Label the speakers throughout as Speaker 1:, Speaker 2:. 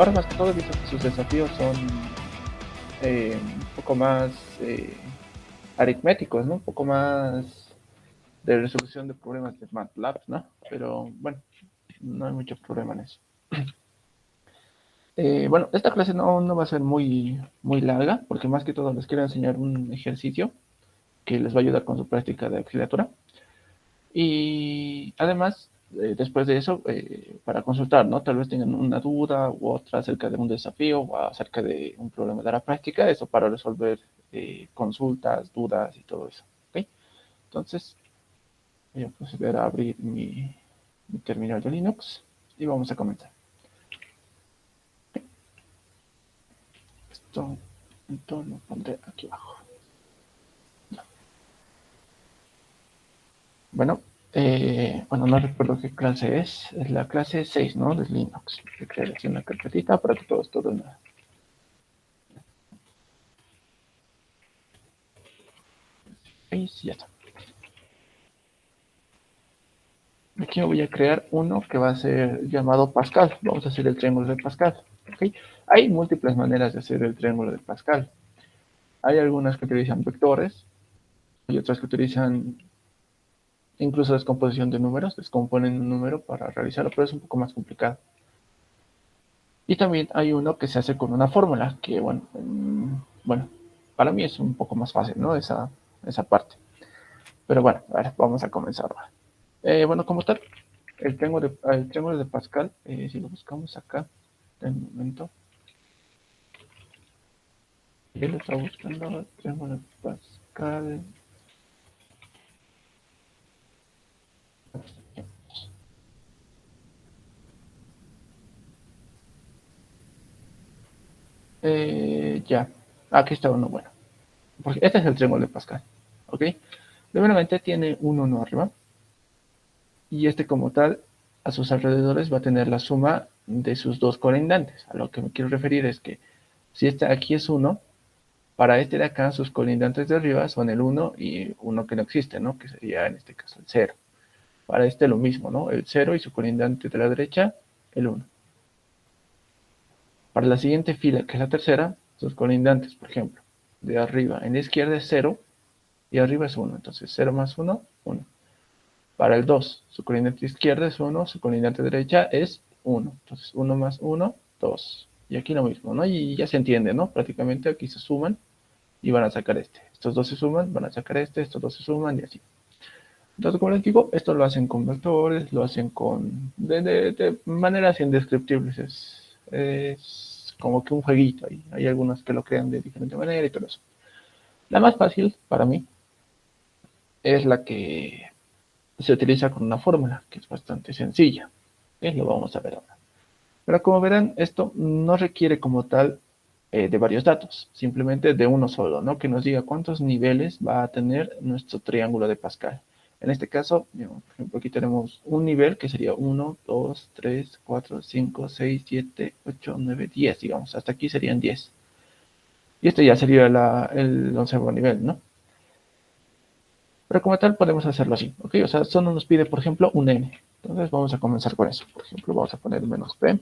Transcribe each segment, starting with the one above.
Speaker 1: ahora más que todo he visto que sus desafíos son un poco más aritméticos, ¿no? Un poco más de resolución de problemas de MATLAB, ¿no? Pero bueno, no hay mucho problema en eso. Bueno, esta clase no va a ser muy larga, porque más que todo les quiero enseñar un ejercicio que les va a ayudar con su práctica de auxiliatura. Y además, después de eso, para consultar, ¿no? Tal vez tengan una duda u otra acerca de un desafío o acerca de un problema de la práctica, eso para resolver consultas, dudas y todo eso. ¿Ok? Entonces, voy a proceder a abrir mi terminal de Linux y vamos a comenzar. Esto entonces lo pondré aquí abajo. Bueno, no recuerdo qué clase es la clase 6, ¿no? De Linux. Voy a crear aquí una carpetita para que todo esto de una. Y ya está. Aquí voy a crear uno que va a ser llamado Pascal. Vamos a hacer el triángulo de Pascal. ¿Okay? Hay múltiples maneras de hacer el triángulo de Pascal. Hay algunas que utilizan vectores, hay otras que utilizan incluso descomposición de números, descomponen un número para realizarlo, pero es un poco más complicado. Y también hay uno que se hace con una fórmula, que bueno, para mí es un poco más fácil, ¿no? Esa parte. Pero bueno, a ver, vamos a comenzar ahora. Bueno, como tal, el triángulo de Pascal, si lo buscamos acá, en un momento, él está buscando el triángulo de Pascal. Ya, aquí está uno bueno. Porque este es el triángulo de Pascal, ¿ok? Primeramente tiene un 1 arriba, y este como tal, a sus alrededores va a tener la suma de sus dos colindantes. A lo que me quiero referir es que si este aquí es 1, para este de acá sus colindantes de arriba son el 1 y uno que no existe, ¿no? Que sería en este caso el 0. Para este lo mismo, ¿no? El 0 y su colindante de la derecha, el 1. Para la siguiente fila, que es la tercera, sus colindantes, por ejemplo, de arriba en la izquierda es 0 y arriba es 1. Entonces 0 más 1, 1. Para el 2, su colindante izquierda es 1, su colindante derecha es 1. Entonces 1 más 1, 2. Y aquí lo mismo, ¿no? Y ya se entiende, ¿no? Prácticamente aquí se suman y van a sacar este. Estos dos se suman, van a sacar este, estos dos se suman y así. Entonces, como les digo, esto lo hacen con vectores, lo hacen de maneras indescriptibles. Es como que un jueguito. Hay algunos que lo crean de diferente manera y todo eso. La más fácil para mí es la que se utiliza con una fórmula, que es bastante sencilla. Lo vamos a ver ahora. Pero como verán, esto no requiere como tal de varios datos, simplemente de uno solo, ¿no? Que nos diga cuántos niveles va a tener nuestro triángulo de Pascal. En este caso, por ejemplo, aquí tenemos un nivel que sería 1, 2, 3, 4, 5, 6, 7, 8, 9, 10, digamos. Hasta aquí serían 10. Y este ya sería el 11º nivel, ¿no? Pero como tal podemos hacerlo así, ¿ok? O sea, solo nos pide, por ejemplo, un n. Entonces vamos a comenzar con eso. Por ejemplo, vamos a poner menos p.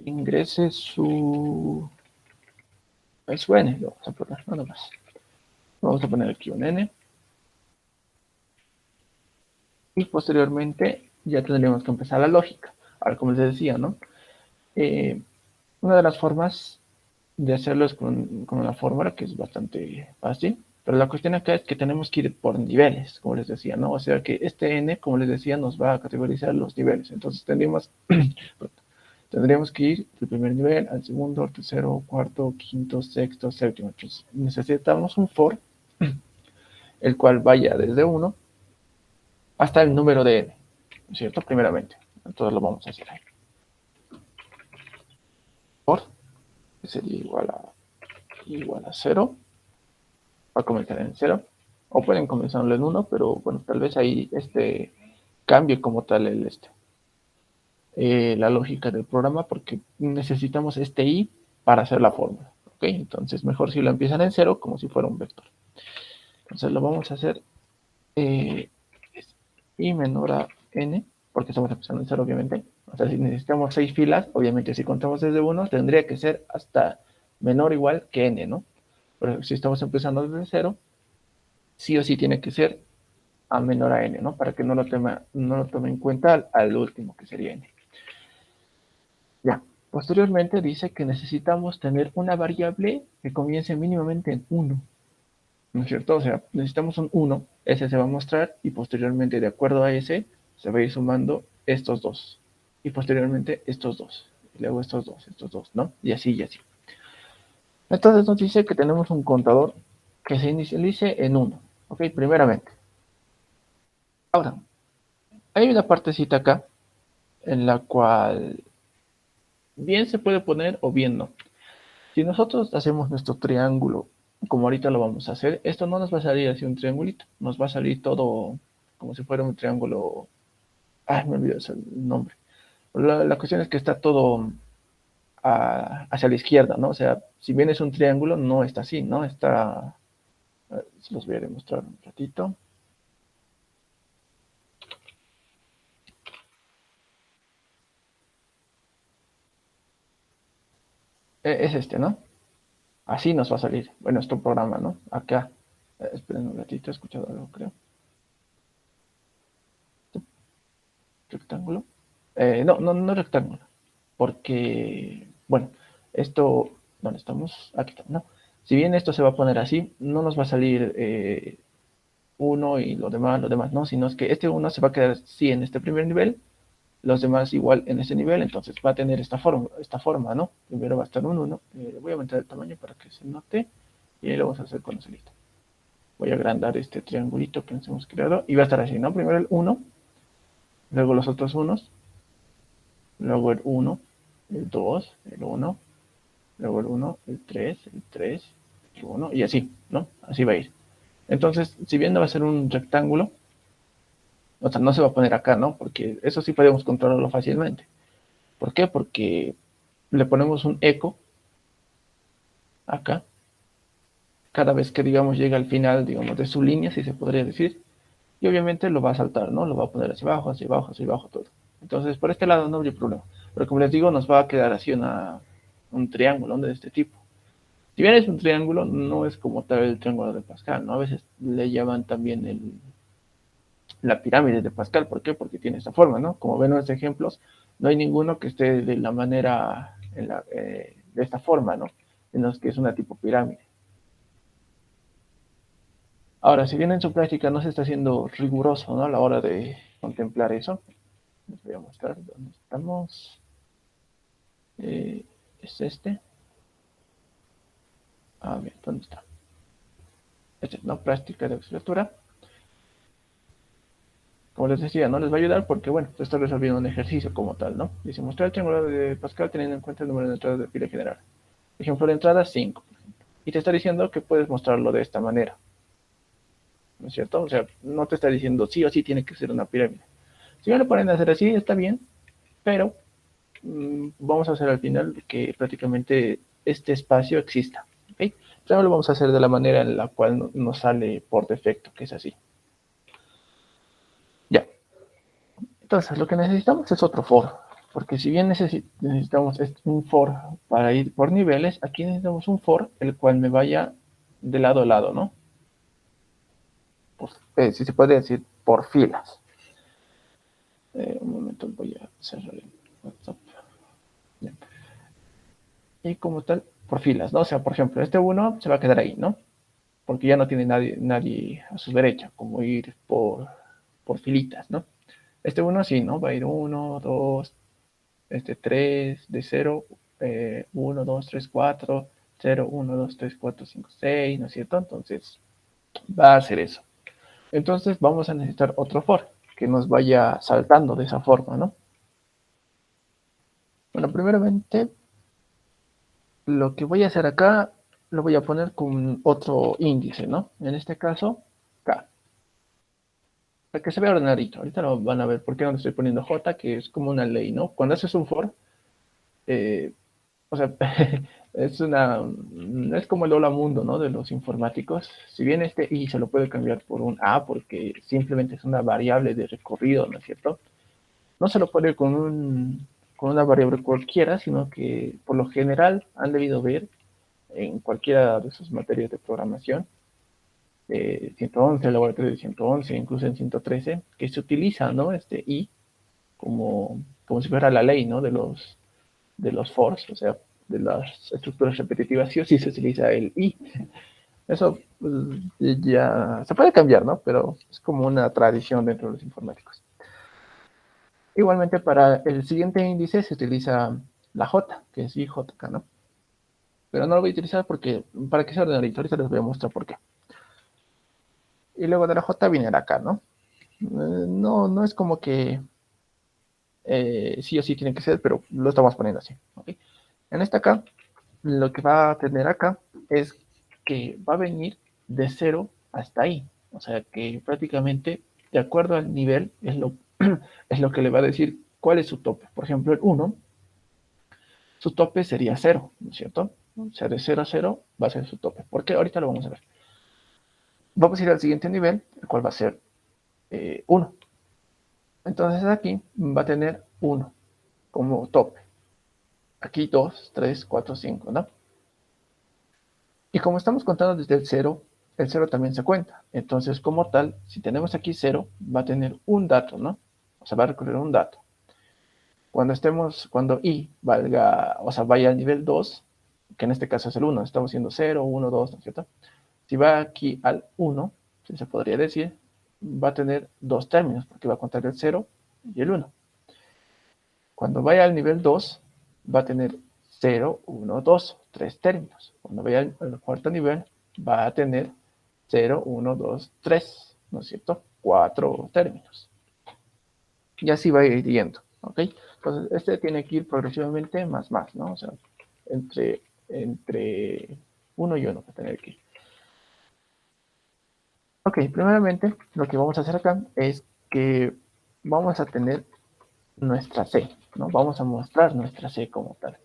Speaker 1: Ingrese su n, lo vamos a poner, nada más. Vamos a poner aquí un n. Y posteriormente ya tendríamos que empezar la lógica. Ahora, como les decía, ¿no? Una de las formas de hacerlo es con una fórmula que es bastante fácil. Pero la cuestión acá es que tenemos que ir por niveles, como les decía, ¿no? O sea que este n, como les decía, nos va a categorizar los niveles. Entonces tendríamos que ir del primer nivel al segundo, al tercero, cuarto, quinto, sexto, séptimo. Entonces necesitamos un for, el cual vaya desde 1 hasta el número de n, ¿no es cierto? Primeramente. Entonces lo vamos a hacer ahí. For, que sería igual a 0, va a comenzar en 0. O pueden comenzarlo en 1, pero bueno, tal vez ahí cambie como tal la lógica del programa, porque necesitamos este i para hacer la fórmula. ¿Ok? Entonces mejor si lo empiezan en 0 como si fuera un vector. Entonces lo vamos a hacer i menor a n porque estamos empezando en cero, obviamente. O sea, si necesitamos 6 filas, obviamente si contamos desde 1, tendría que ser hasta menor o igual que n, ¿no? Pero si estamos empezando desde cero, sí o sí tiene que ser a menor a n, ¿no? Para que no lo tome en cuenta al último, que sería n. Ya. Posteriormente dice que necesitamos tener una variable que comience mínimamente en 1, ¿no es cierto? O sea, necesitamos un 1, ese se va a mostrar y posteriormente, de acuerdo a ese, se va a ir sumando estos dos. Y posteriormente estos dos. Y luego estos dos, ¿no? Y así y así. Entonces nos dice que tenemos un contador que se inicialice en 1. Ok, primeramente. Ahora, hay una partecita acá en la cual bien se puede poner o bien no. Si nosotros hacemos nuestro triángulo, como ahorita lo vamos a hacer, esto no nos va a salir así un triangulito, nos va a salir todo como si fuera un triángulo. Ay, me olvidé el nombre. La cuestión es que está todo hacia la izquierda, ¿no? O sea, si bien es un triángulo, no está así, ¿no? Está. Se los voy a demostrar un ratito. Es este, ¿no? Así nos va a salir. Bueno, es tu programa, ¿no? Acá. Esperen un ratito, he escuchado algo, creo. Rectángulo. No rectángulo. Porque, bueno, esto, ¿dónde estamos? Aquí está, ¿no? Si bien esto se va a poner así, no nos va a salir uno y lo demás no, sino es que este uno se va a quedar sí en este primer nivel, los demás igual en este nivel, entonces va a tener esta forma, ¿no? Primero va a estar un 1, voy a aumentar el tamaño para que se note, y ahí lo vamos a hacer con el solito. Voy a agrandar este triangulito que nos hemos creado, y va a estar así, ¿no? Primero el 1, luego los otros unos, luego el 1, el 2, el 1, luego el 1, el 3, el 1, y así, ¿no? Así va a ir. Entonces, si bien no va a ser un rectángulo, o sea, no se va a poner acá, ¿no? Porque eso sí podemos controlarlo fácilmente. ¿Por qué? Porque le ponemos un eco acá, cada vez que, digamos, llega al final, digamos, de su línea, si se podría decir, y obviamente lo va a saltar, ¿no? Lo va a poner hacia abajo, hacia abajo, hacia abajo, todo. Entonces, por este lado no habría problema. Pero como les digo, nos va a quedar así un triángulo de este tipo. Si bien es un triángulo, no es como tal el triángulo de Pascal, ¿no? A veces le llaman también la pirámide de Pascal. ¿Por qué? Porque tiene esta forma, ¿no? Como ven en los ejemplos, no hay ninguno que esté de la manera, de esta forma, ¿no? En los que es una tipo pirámide. Ahora, si bien en su práctica no se está haciendo riguroso, ¿no? A la hora de contemplar eso, les voy a mostrar dónde estamos. Es este. A ver, ¿dónde está? Este es, ¿no? Práctica de escritura. Como les decía, no les va a ayudar porque, bueno, se está resolviendo un ejercicio como tal, ¿no? Dice, mostrar el triángulo de Pascal teniendo en cuenta el número de entradas de pila general. Ejemplo de entrada, 5. Y te está diciendo que puedes mostrarlo de esta manera. ¿No es cierto? O sea, no te está diciendo sí o sí tiene que ser una pirámide. Si me lo ponen a hacer así, está bien, pero vamos a hacer al final que prácticamente este espacio exista. ¿Okay? Pero lo vamos a hacer de la manera en la cual nos sale por defecto, que es así. Ya. Entonces, lo que necesitamos es otro for. Porque si bien necesitamos un for para ir por niveles, aquí necesitamos un for el cual me vaya de lado a lado, ¿no? Pues, si se puede decir, por filas. Un momento, voy a cerrar el WhatsApp. Bien. Y como tal, por filas, ¿no? O sea, por ejemplo, este uno se va a quedar ahí, ¿no? Porque ya no tiene nadie a su derecha, como ir por filitas, ¿no? Este uno sí, ¿no? Va a ir uno, dos, este 3, de 0, 1, 2, 3, 4, 0, 1, 2, 3, 4, 5, 6, ¿no es cierto? Entonces, va a hacer eso. Entonces, vamos a necesitar otro for que nos vaya saltando de esa forma, ¿no? Bueno, primeramente, lo que voy a hacer acá, lo voy a poner con otro índice, ¿no? En este caso, K. Para que se vea ordenadito. Ahorita lo van a ver por qué no le estoy poniendo J, que es como una ley, ¿no? Cuando haces un for, eh, o sea, es como el hola mundo, ¿no? De los informáticos. Si bien este i se lo puede cambiar por un a, porque simplemente es una variable de recorrido, ¿no es cierto? no se lo puede con una variable cualquiera, sino que por lo general han debido ver en cualquiera de sus materias de programación, 111, el laboratorio de 111, incluso en 113, que se utiliza, ¿no? Este i como si fuera la ley, ¿no? De los fors, o sea, de las estructuras repetitivas, sí o sí se utiliza el i. Eso pues, ya se puede cambiar, ¿no? Pero es como una tradición dentro de los informáticos. Igualmente para el siguiente índice se utiliza la J, que es IJK, ¿no? Pero no lo voy a utilizar porque, para que sea ordenadito, ahorita les voy a mostrar por qué. Y luego de la J viene la K, ¿no? No es como que sí o sí tiene que ser, pero lo estamos poniendo así, ¿ok? En esta K, lo que va a tener acá es que va a venir de 0 hasta ahí. O sea que prácticamente, de acuerdo al nivel, es lo que le va a decir cuál es su tope. Por ejemplo, el 1, su tope sería 0, ¿no es cierto? O sea, de 0 a 0 va a ser su tope. ¿Por qué? Ahorita lo vamos a ver. Vamos a ir al siguiente nivel, el cual va a ser 1. Entonces aquí va a tener 1 como tope. Aquí 2, 3, 4, 5, ¿no? Y como estamos contando desde el 0 también se cuenta. Entonces, como tal, si tenemos aquí 0, va a tener un dato, ¿no? O sea, va a recorrer un dato. Cuando i valga, o sea, vaya al nivel 2, que en este caso es el 1, estamos haciendo 0, 1, 2, ¿no es cierto? Si va aquí al 1, si se podría decir, va a tener dos términos, porque va a contar el 0 y el 1. Cuando vaya al nivel 2, va a tener 0, 1, 2, tres términos. Cuando vaya al cuarto nivel, va a tener 0, 1, 2, 3, ¿no es cierto? Cuatro términos. Y así va a ir yendo, ¿ok? Entonces, este tiene que ir progresivamente más, ¿no? O sea, entre uno y uno va a tener que ir. Ok, primeramente, lo que vamos a hacer acá es que vamos a tener nuestra C, ¿no? Vamos a mostrar nuestra C como tal.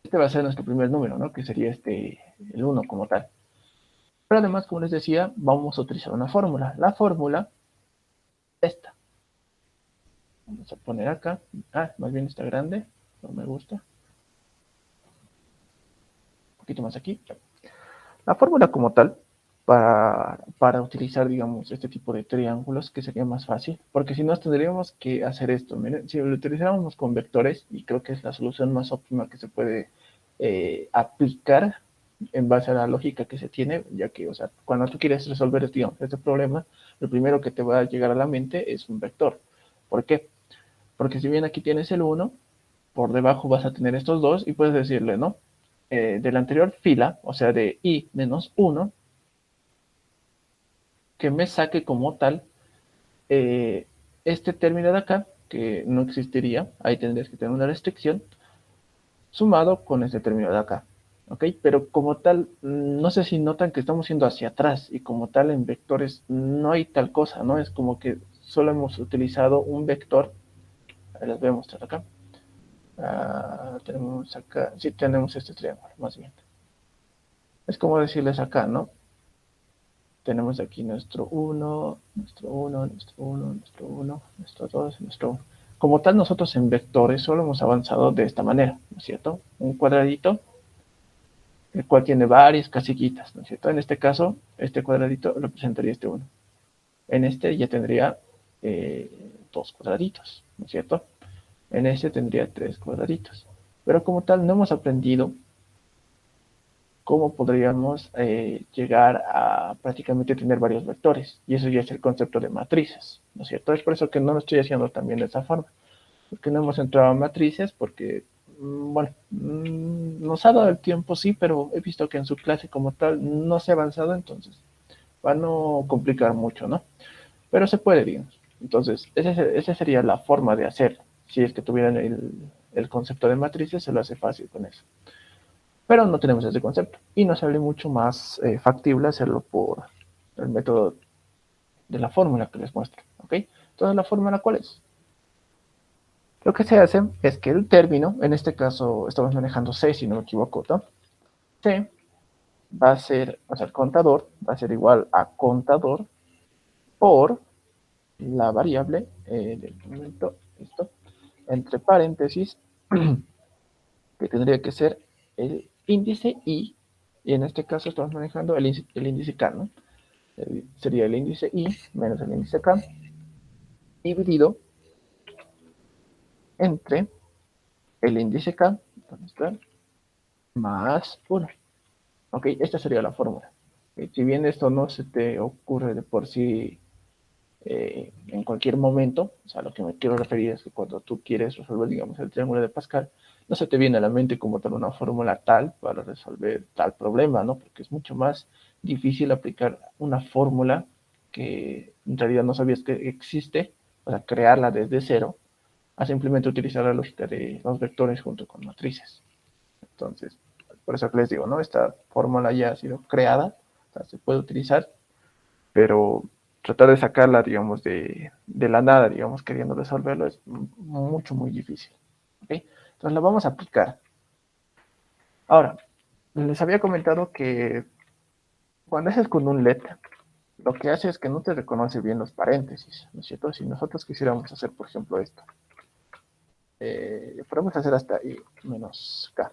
Speaker 1: Este va a ser nuestro primer número, ¿no? Que sería el 1 como tal. Pero además, como les decía, vamos a utilizar una fórmula. La fórmula, esta. Vamos a poner acá. Más bien está grande. No me gusta. Un poquito más aquí. La fórmula como tal, para utilizar, digamos, este tipo de triángulos, que sería más fácil. Porque si no, tendríamos que hacer esto. Miren, si lo utilizáramos con vectores, y creo que es la solución más óptima que se puede aplicar en base a la lógica que se tiene, ya que, o sea, cuando tú quieres resolver, digamos, este problema, lo primero que te va a llegar a la mente es un vector. ¿Por qué? Porque si bien aquí tienes el 1, por debajo vas a tener estos dos y puedes decirle, ¿no? De la anterior fila, o sea, de i menos 1, que me saque como tal este término de acá, que no existiría, ahí tendrías que tener una restricción, sumado con este término de acá. ¿Ok? Pero como tal, no sé si notan que estamos yendo hacia atrás y como tal en vectores no hay tal cosa, ¿no? Es como que solo hemos utilizado un vector. Les voy a mostrar acá. Tenemos acá, sí, tenemos este triángulo, más bien. Es como decirles acá, ¿no? Tenemos aquí nuestro 1, nuestro 1, nuestro 1, nuestro 1, nuestro 2, nuestro 1. Como tal, nosotros en vectores solo hemos avanzado de esta manera, ¿no es cierto? Un cuadradito, el cual tiene varias casillitas, ¿no es cierto? En este caso, este cuadradito representaría este 1. En este ya tendría dos cuadraditos, ¿no es cierto? En este tendría tres cuadraditos. Pero como tal, no hemos aprendido cómo podríamos llegar a prácticamente tener varios vectores. Y eso ya es el concepto de matrices, ¿no es cierto? Es por eso que no lo estoy haciendo también de esa forma. Porque no hemos entrado a matrices, porque, bueno, nos ha dado el tiempo, sí, pero he visto que en su clase como tal no se ha avanzado, entonces, para no complicar mucho, ¿no? Pero se puede, digamos. Entonces, esa sería la forma de hacer. Si es que tuvieran el concepto de matrices, se lo hace fácil con eso. Pero no tenemos ese concepto. Y nos sale mucho más factible hacerlo por el método de la fórmula que les muestro. ¿Ok? Entonces, ¿la fórmula cuál es? Lo que se hace es que el término, en este caso estamos manejando C, si no me equivoco, ¿no? C va a ser, o sea, el contador va a ser igual a contador por la variable del momento, esto, entre paréntesis, que tendría que ser el índice y en este caso estamos manejando el índice K, ¿no? Sería el índice I menos el índice K dividido entre el índice K, ¿dónde está? Más 1. Ok, esta sería la fórmula. Si bien esto no se te ocurre de por sí en cualquier momento, o sea, lo que me quiero referir es que cuando tú quieres resolver, digamos, el triángulo de Pascal, no se te viene a la mente como tal una fórmula tal para resolver tal problema, ¿no? Porque es mucho más difícil aplicar una fórmula que en realidad no sabías que existe, o sea, crearla desde cero, a simplemente utilizar la lógica de los vectores junto con matrices. Entonces, por eso que les digo, ¿no? Esta fórmula ya ha sido creada, o sea, se puede utilizar, pero tratar de sacarla, digamos, de la nada, digamos, queriendo resolverlo, es mucho, muy difícil. ¿Okay? Entonces, la vamos a aplicar. Ahora, les había comentado que cuando haces con un LED, lo que hace es que no te reconoce bien los paréntesis, ¿no es cierto? Si nosotros quisiéramos hacer, por ejemplo, esto, podemos hacer hasta i menos k,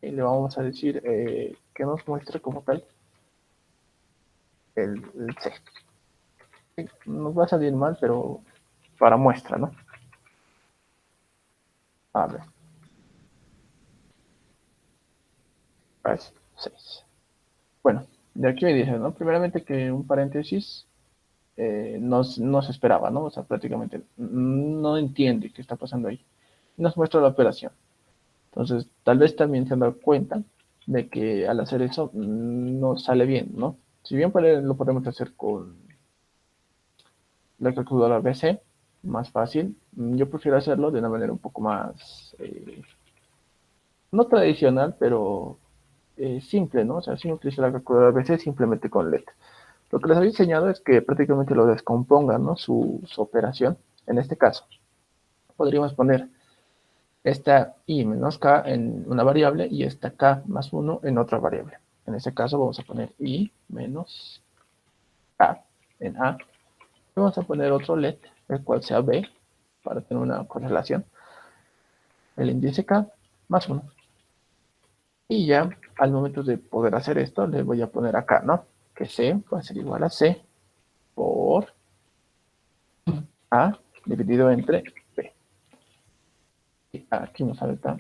Speaker 1: y le vamos a decir que nos muestre como tal el C. ¿Sí? Nos va a salir mal, pero para muestra, ¿no? A ver, 6. Bueno, de aquí me dice, ¿no? Primeramente que un paréntesis no se esperaba, ¿no? O sea, prácticamente no entiende qué está pasando ahí. Nos muestra la operación. Entonces, tal vez también se han dado cuenta de que al hacer eso no sale bien, ¿no? Si bien lo podemos hacer con la calculadora BC, más fácil, yo prefiero hacerlo de una manera un poco más, no tradicional, pero simple, ¿no? O sea, sin utilizar la calculadora BC, simplemente con LED. Lo que les había enseñado es que prácticamente lo descompongan, ¿no? Su operación. En este caso, podríamos poner esta i menos k en una variable y esta k más 1 en otra variable. En este caso vamos a poner i menos k en a. Y vamos a poner otro let, el cual sea b, para tener una correlación. El índice k más 1. Y ya al momento de poder hacer esto, le voy a poner acá, ¿no? Que c va a ser igual a c por a dividido entre b. Y aquí me falta.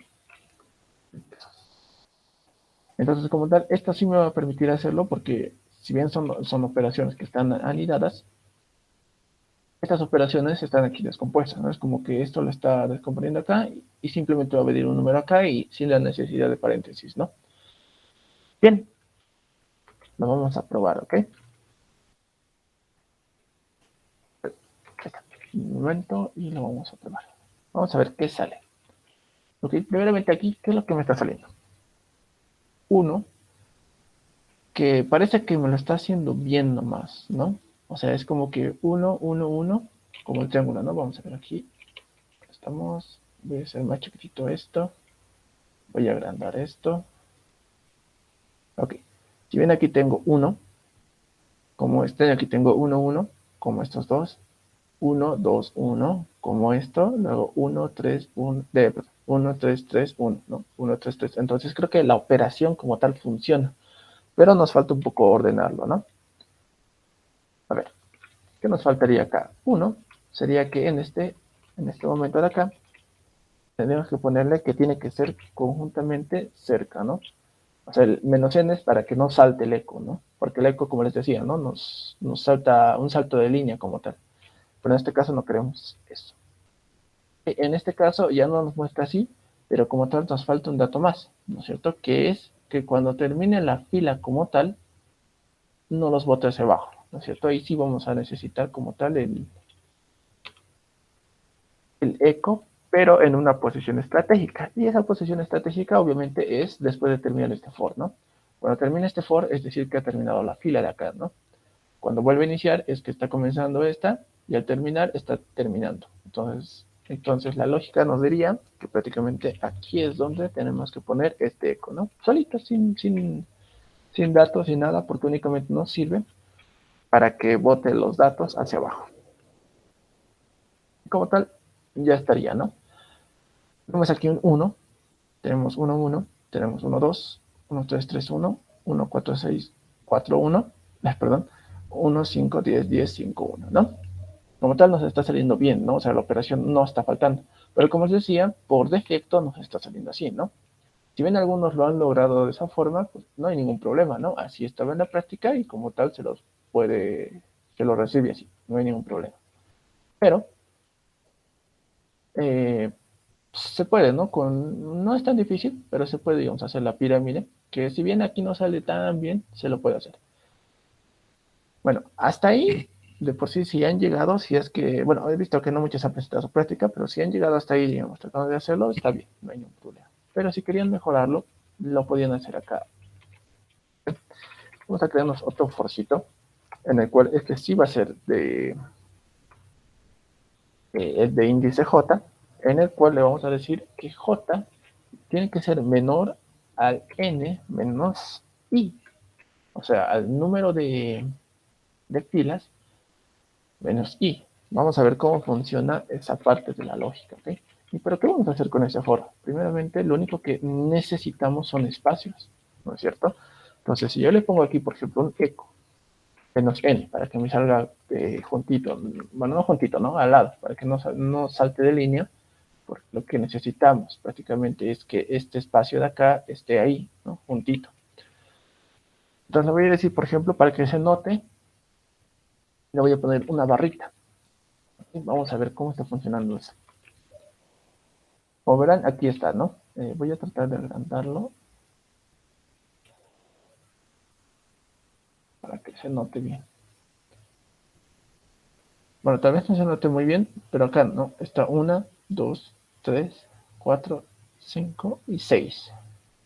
Speaker 1: Entonces, como tal, esto sí me va a permitir hacerlo porque si bien son operaciones que están anidadas, estas operaciones están aquí descompuestas, ¿no? Es como que esto lo está descomponiendo acá y simplemente va a pedir un número acá y sin la necesidad de paréntesis, ¿no? Bien, lo vamos a probar, ¿ok? Un momento y lo vamos a probar. Vamos a ver qué sale. Ok, primeramente aquí, ¿qué es lo que me está saliendo? 1, que parece que me lo está haciendo bien nomás, ¿no? O sea, es como que 1, 1, 1, como el triángulo, ¿no? Vamos a ver aquí. Estamos, voy a hacer más chiquitito esto. Voy a agrandar esto. Ok. Si bien aquí tengo 1, como este, aquí tengo 1, 1, como estos dos. 1, 2, 1, como esto. Luego 1, 3, 1, 1, 3, 3, 1, ¿no? 1, 3, 3. Entonces creo que la operación como tal funciona. Pero nos falta un poco ordenarlo, ¿no? A ver, ¿qué nos faltaría acá? 1 sería que en este momento de acá, tenemos que ponerle que tiene que ser conjuntamente cerca, ¿no? O sea, el menos n es para que no salte el eco, ¿no? Porque el eco, como les decía, ¿no? Nos salta un salto de línea como tal. Pero en este caso no queremos eso. En este caso ya no nos muestra así, pero como tal nos falta un dato más, ¿no es cierto? Que es que cuando termine la fila como tal, no los bote hacia abajo, ¿no es cierto? Ahí sí vamos a necesitar como tal el eco, pero en una posición estratégica. Y esa posición estratégica obviamente es después de terminar este for, ¿no? Cuando termine este for, es decir que ha terminado la fila de acá, ¿no? Cuando vuelve a iniciar es que está comenzando esta y al terminar está terminando. Entonces la lógica nos diría que prácticamente aquí es donde tenemos que poner este eco, ¿no? Solito, sin datos, sin nada, porque únicamente nos sirve para que bote los datos hacia abajo. Como tal, ya estaría, ¿no? Tenemos aquí un 1, tenemos 1, 1, tenemos 1, 2, 1, 3, 3, 1, 1, 4, 6, 4, 1, perdón, 1, 5, 10, 10, 5, 1, ¿no? Como tal nos está saliendo bien, ¿no? O sea, la operación no está faltando. Pero como os decía, por defecto nos está saliendo así, ¿no? Si bien algunos lo han logrado de esa forma, pues no hay ningún problema, ¿no? Así estaba en la práctica y como tal se lo recibe así, no hay ningún problema. Pero eh, se puede, ¿no? No es tan difícil, pero se puede, digamos, hacer la pirámide, que si bien aquí no sale tan bien, se lo puede hacer. Bueno, hasta ahí, de por sí, si han llegado, si es que, bueno, he visto que no muchos han presentado su práctica, pero si han llegado hasta ahí, digamos, tratando de hacerlo, está bien, no hay ningún problema. Pero si querían mejorarlo, lo podían hacer acá. Vamos a crearnos otro forcito, en el cual este sí va a ser de índice J, en el cual le vamos a decir que J tiene que ser menor al n menos i, o sea, al número de filas menos i. Vamos a ver cómo funciona esa parte de la lógica, ¿ok? ¿Y pero qué vamos a hacer con ese for? Primeramente, lo único que necesitamos son espacios, ¿no es cierto? Entonces, si yo le pongo aquí, por ejemplo, un eco menos n, para que me salga juntito, bueno, no juntito, ¿no? Al lado, para que no salte de línea, porque lo que necesitamos prácticamente es que este espacio de acá esté ahí, ¿no? Juntito. Entonces le voy a decir, por ejemplo, para que se note, le voy a poner una barrita. Vamos a ver cómo está funcionando eso. Como verán, aquí está, ¿no? Voy a tratar de agrandarlo para que se note bien. Bueno, tal vez no se note muy bien, pero acá, ¿no? Está 1, 2, 3, 4, 5 y 6.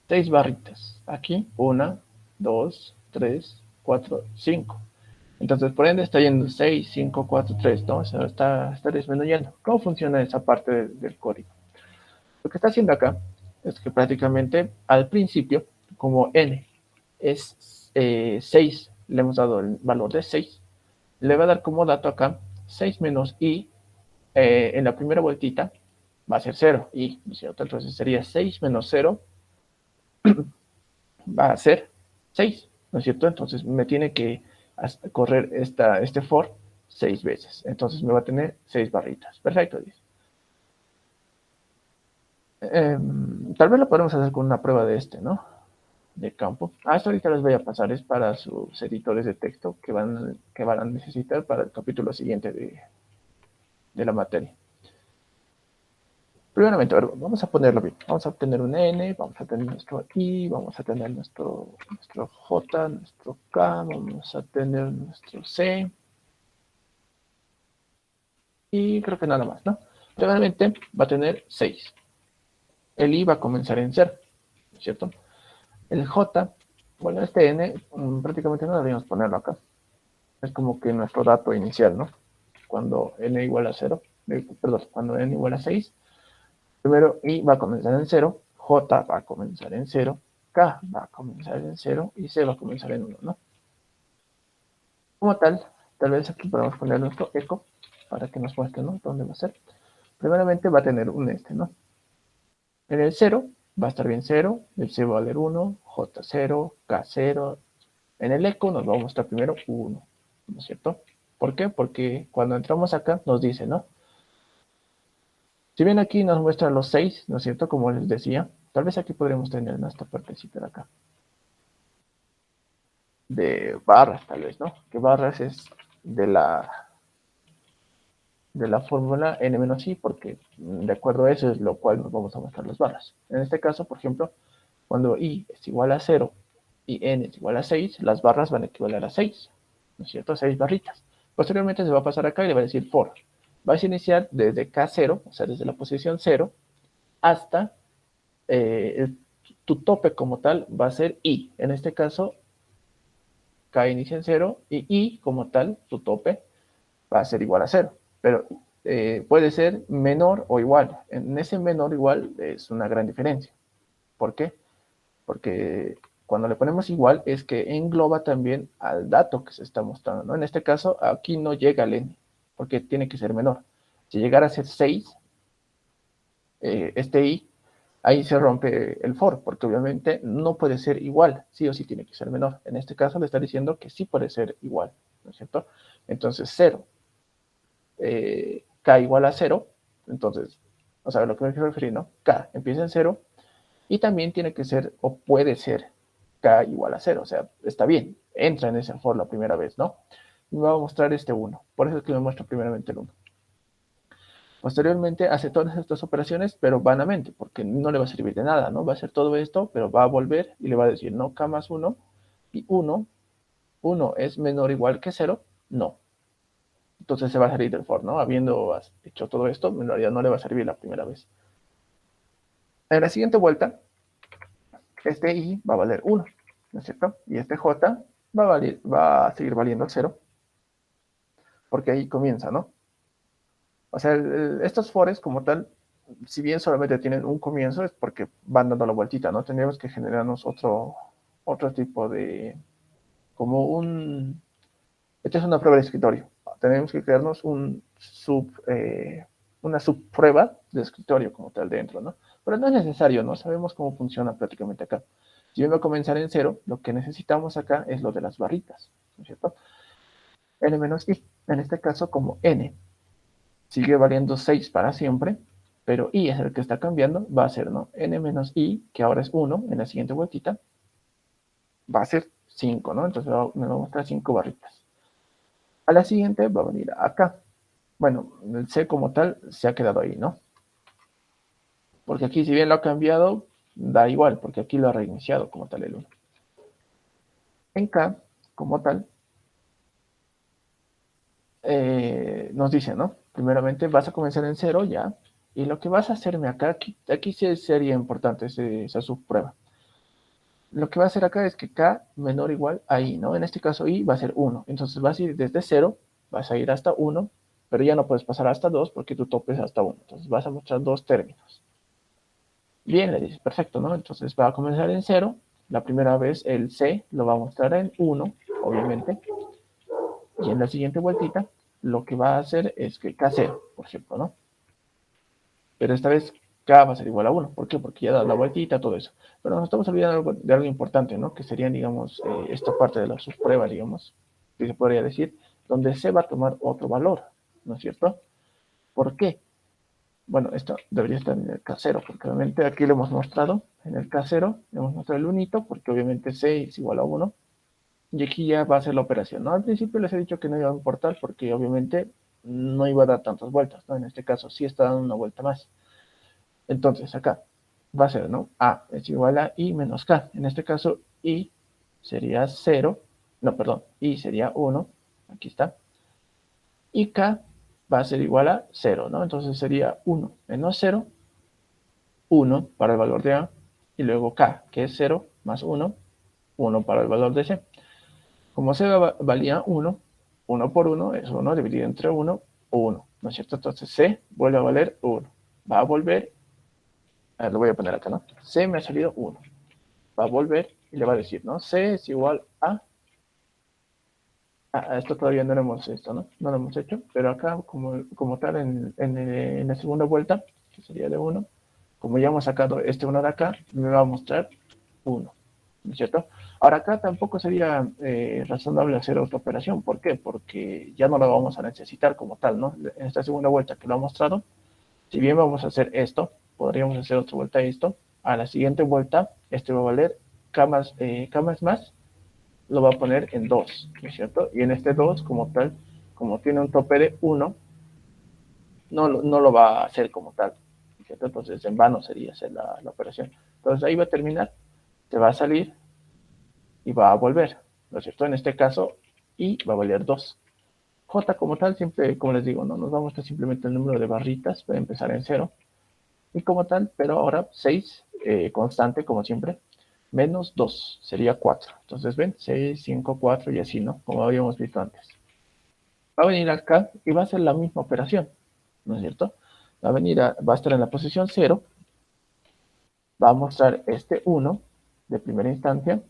Speaker 1: 6 barritas. Aquí, 1, 2, 3, 4, 5. Entonces, por ende, está yendo 6, 5, 4, 3, ¿no? O sea, está disminuyendo. ¿Cómo funciona esa parte del código? Lo que está haciendo acá es que prácticamente al principio, como n es 6, le hemos dado el valor de 6, le va a dar como dato acá 6 menos i, en la primera vueltita va a ser 0, i, ¿no es cierto? Entonces sería 6 menos 0 va a ser 6, ¿no es cierto? Entonces me tiene que correr este for 6 veces. Entonces me va a tener 6 barritas. Perfecto, dice. Tal vez lo podemos hacer con una prueba de ¿no? De campo. Esto ahorita les voy a pasar, es para sus editores de texto que van a necesitar para el capítulo siguiente de la materia. Primeramente, a ver, vamos a ponerlo bien. Vamos a obtener un n, vamos a tener nuestro i, vamos a tener nuestro j, nuestro k, vamos a tener nuestro c, y creo que nada más, ¿no? Primeramente va a tener 6. El i va a comenzar en 0, ¿cierto? El j, bueno, este n prácticamente no deberíamos ponerlo acá. Es como que nuestro dato inicial, ¿no? Cuando n igual a 0, perdón, cuando n igual a 6, primero i va a comenzar en 0, j va a comenzar en 0, k va a comenzar en 0 y c va a comenzar en 1, ¿no? Como tal vez aquí podemos poner nuestro eco para que nos muestre, ¿no? Dónde va a ser. Primeramente va a tener un ¿no? En el 0 va a estar bien 0, el c va a valer 1, j 0, k 0. En el eco nos va a mostrar primero 1, ¿no es cierto? ¿Por qué? Porque cuando entramos acá nos dice, ¿no? Si bien aquí nos muestra los 6, ¿no es cierto? Como les decía, tal vez aquí podremos tener esta partecita de acá. De barras, tal vez, ¿no? Que barras es de la fórmula n-i, porque de acuerdo a eso es lo cual nos vamos a mostrar las barras. En este caso, por ejemplo, cuando i es igual a 0 y n es igual a 6, las barras van a equivaler a 6, ¿no es cierto? 6 barritas. Posteriormente se va a pasar acá y le va a decir for. Vas a iniciar desde k0, o sea, desde la posición 0, hasta tu tope como tal va a ser i. En este caso, k inicia en 0 y i como tal, tu tope, va a ser igual a 0. Pero puede ser menor o igual. En ese menor igual es una gran diferencia. ¿Por qué? Porque cuando le ponemos igual es que engloba también al dato que se está mostrando, ¿no? En este caso, aquí no llega al n, porque tiene que ser menor. Si llegara a ser 6, este i, ahí se rompe el for, porque obviamente no puede ser igual, sí o sí tiene que ser menor. En este caso le está diciendo que sí puede ser igual, ¿no es cierto? Entonces 0, k igual a 0, entonces, o sea, a lo que me quiero referir, ¿no? K empieza en 0 y también tiene que ser, o puede ser, k igual a 0, o sea, está bien, entra en ese for la primera vez, ¿no? Y me va a mostrar este 1, por eso es que me muestra primeramente el 1. Posteriormente hace todas estas operaciones, pero vanamente, porque no le va a servir de nada, ¿no? Va a hacer todo esto, pero va a volver y le va a decir, no, k más 1, y 1 es menor o igual que 0, no. Entonces se va a salir del for, ¿no? Habiendo hecho todo esto, en realidad no le va a servir la primera vez. En la siguiente vuelta, este i va a valer 1, ¿no es cierto? Y este j va a seguir valiendo 0, porque ahí comienza, ¿no? O sea, estos fores como tal, si bien solamente tienen un comienzo, es porque van dando la vueltita, ¿no? Tendríamos que generarnos otro tipo de, como un, esta es una prueba de escritorio. Tenemos que crearnos una subprueba de escritorio como tal dentro, ¿no? Pero no es necesario, ¿no? Sabemos cómo funciona prácticamente acá. Si yo voy a comenzar en 0, lo que necesitamos acá es lo de las barritas, ¿no es cierto? N menos i, en este caso como n sigue valiendo 6 para siempre, pero i es el que está cambiando, va a ser, ¿no? N menos i, que ahora es 1, en la siguiente vueltita, va a ser 5, ¿no? Entonces me va a mostrar 5 barritas. A la siguiente va a venir acá. Bueno, el c como tal se ha quedado ahí, ¿no? Porque aquí, si bien lo ha cambiado, da igual, porque aquí lo ha reiniciado como tal el 1. En k, como tal, nos dice, ¿no? Primeramente vas a comenzar en 0 ya, y lo que vas a hacerme acá, aquí sí sería importante esa subprueba. Lo que va a hacer acá es que k menor o igual a i, ¿no? En este caso i va a ser 1. Entonces vas a ir desde 0, vas a ir hasta 1, pero ya no puedes pasar hasta 2 porque tu tope es hasta 1. Entonces vas a mostrar dos términos. Bien, le dices, perfecto, ¿no? Entonces va a comenzar en 0. La primera vez el c lo va a mostrar en 1, obviamente. Y en la siguiente vueltita, lo que va a hacer es que k0, por ejemplo, ¿no? Pero esta vez k va a ser igual a 1. ¿Por qué? Porque ya da la vueltita, todo eso. Pero nos estamos olvidando de algo importante, ¿no? Que sería, digamos, esta parte de la subprueba, digamos, que se podría decir, donde c va a tomar otro valor, ¿no es cierto? ¿Por qué? Bueno, esto debería estar en el K0, porque obviamente aquí lo hemos mostrado, en el K0, hemos mostrado el unito, porque obviamente c es igual a 1, y aquí ya va a ser la operación, ¿no? Al principio les he dicho que no iba a importar, porque obviamente no iba a dar tantas vueltas, ¿no? En este caso sí está dando una vuelta más. Entonces, acá va a ser, ¿no? A es igual a I menos K. En este caso, I sería 0. No, perdón. I sería 1. Aquí está. Y K va a ser igual a 0, ¿no? Entonces sería 1 menos 0, 1 para el valor de A. Y luego K, que es 0, más 1, 1 para el valor de C. Como C valía 1, 1 por 1 es 1 dividido entre 1, 1. ¿No es cierto? Entonces C vuelve a valer 1. Va a volver, a ver, lo voy a poner acá, ¿no? C me ha salido 1. Va a volver y le va a decir, ¿no? C es igual a esto todavía no lo hemos hecho, ¿no? No lo hemos hecho, pero acá como tal en la segunda vuelta, que sería de 1, como ya hemos sacado este 1 de acá, me va a mostrar 1, ¿no es cierto? Ahora acá tampoco sería razonable hacer otra operación, ¿por qué? Porque ya no la vamos a necesitar como tal, ¿no? En esta segunda vuelta que lo ha mostrado, si bien vamos a hacer esto, podríamos hacer otra vuelta a esto, a la siguiente vuelta, este va a valer K más, lo va a poner en 2, ¿no es cierto? Y en este 2, como tal, como tiene un tope de 1, no lo va a hacer como tal, ¿no es cierto? Entonces en vano sería hacer la operación. Entonces ahí va a terminar, te va a salir y va a volver, ¿no es cierto? En este caso, y va a valer 2. J como tal, siempre, como les digo, no nos va a mostrar simplemente el número de barritas, va a empezar en 0, y como tal, pero ahora 6, constante como siempre, menos 2, sería 4. Entonces ven, 6, 5, 4 y así, ¿no? Como habíamos visto antes. Va a venir acá y va a hacer la misma operación, ¿no es cierto? Va a estar en la posición 0, va a mostrar este 1 de primera instancia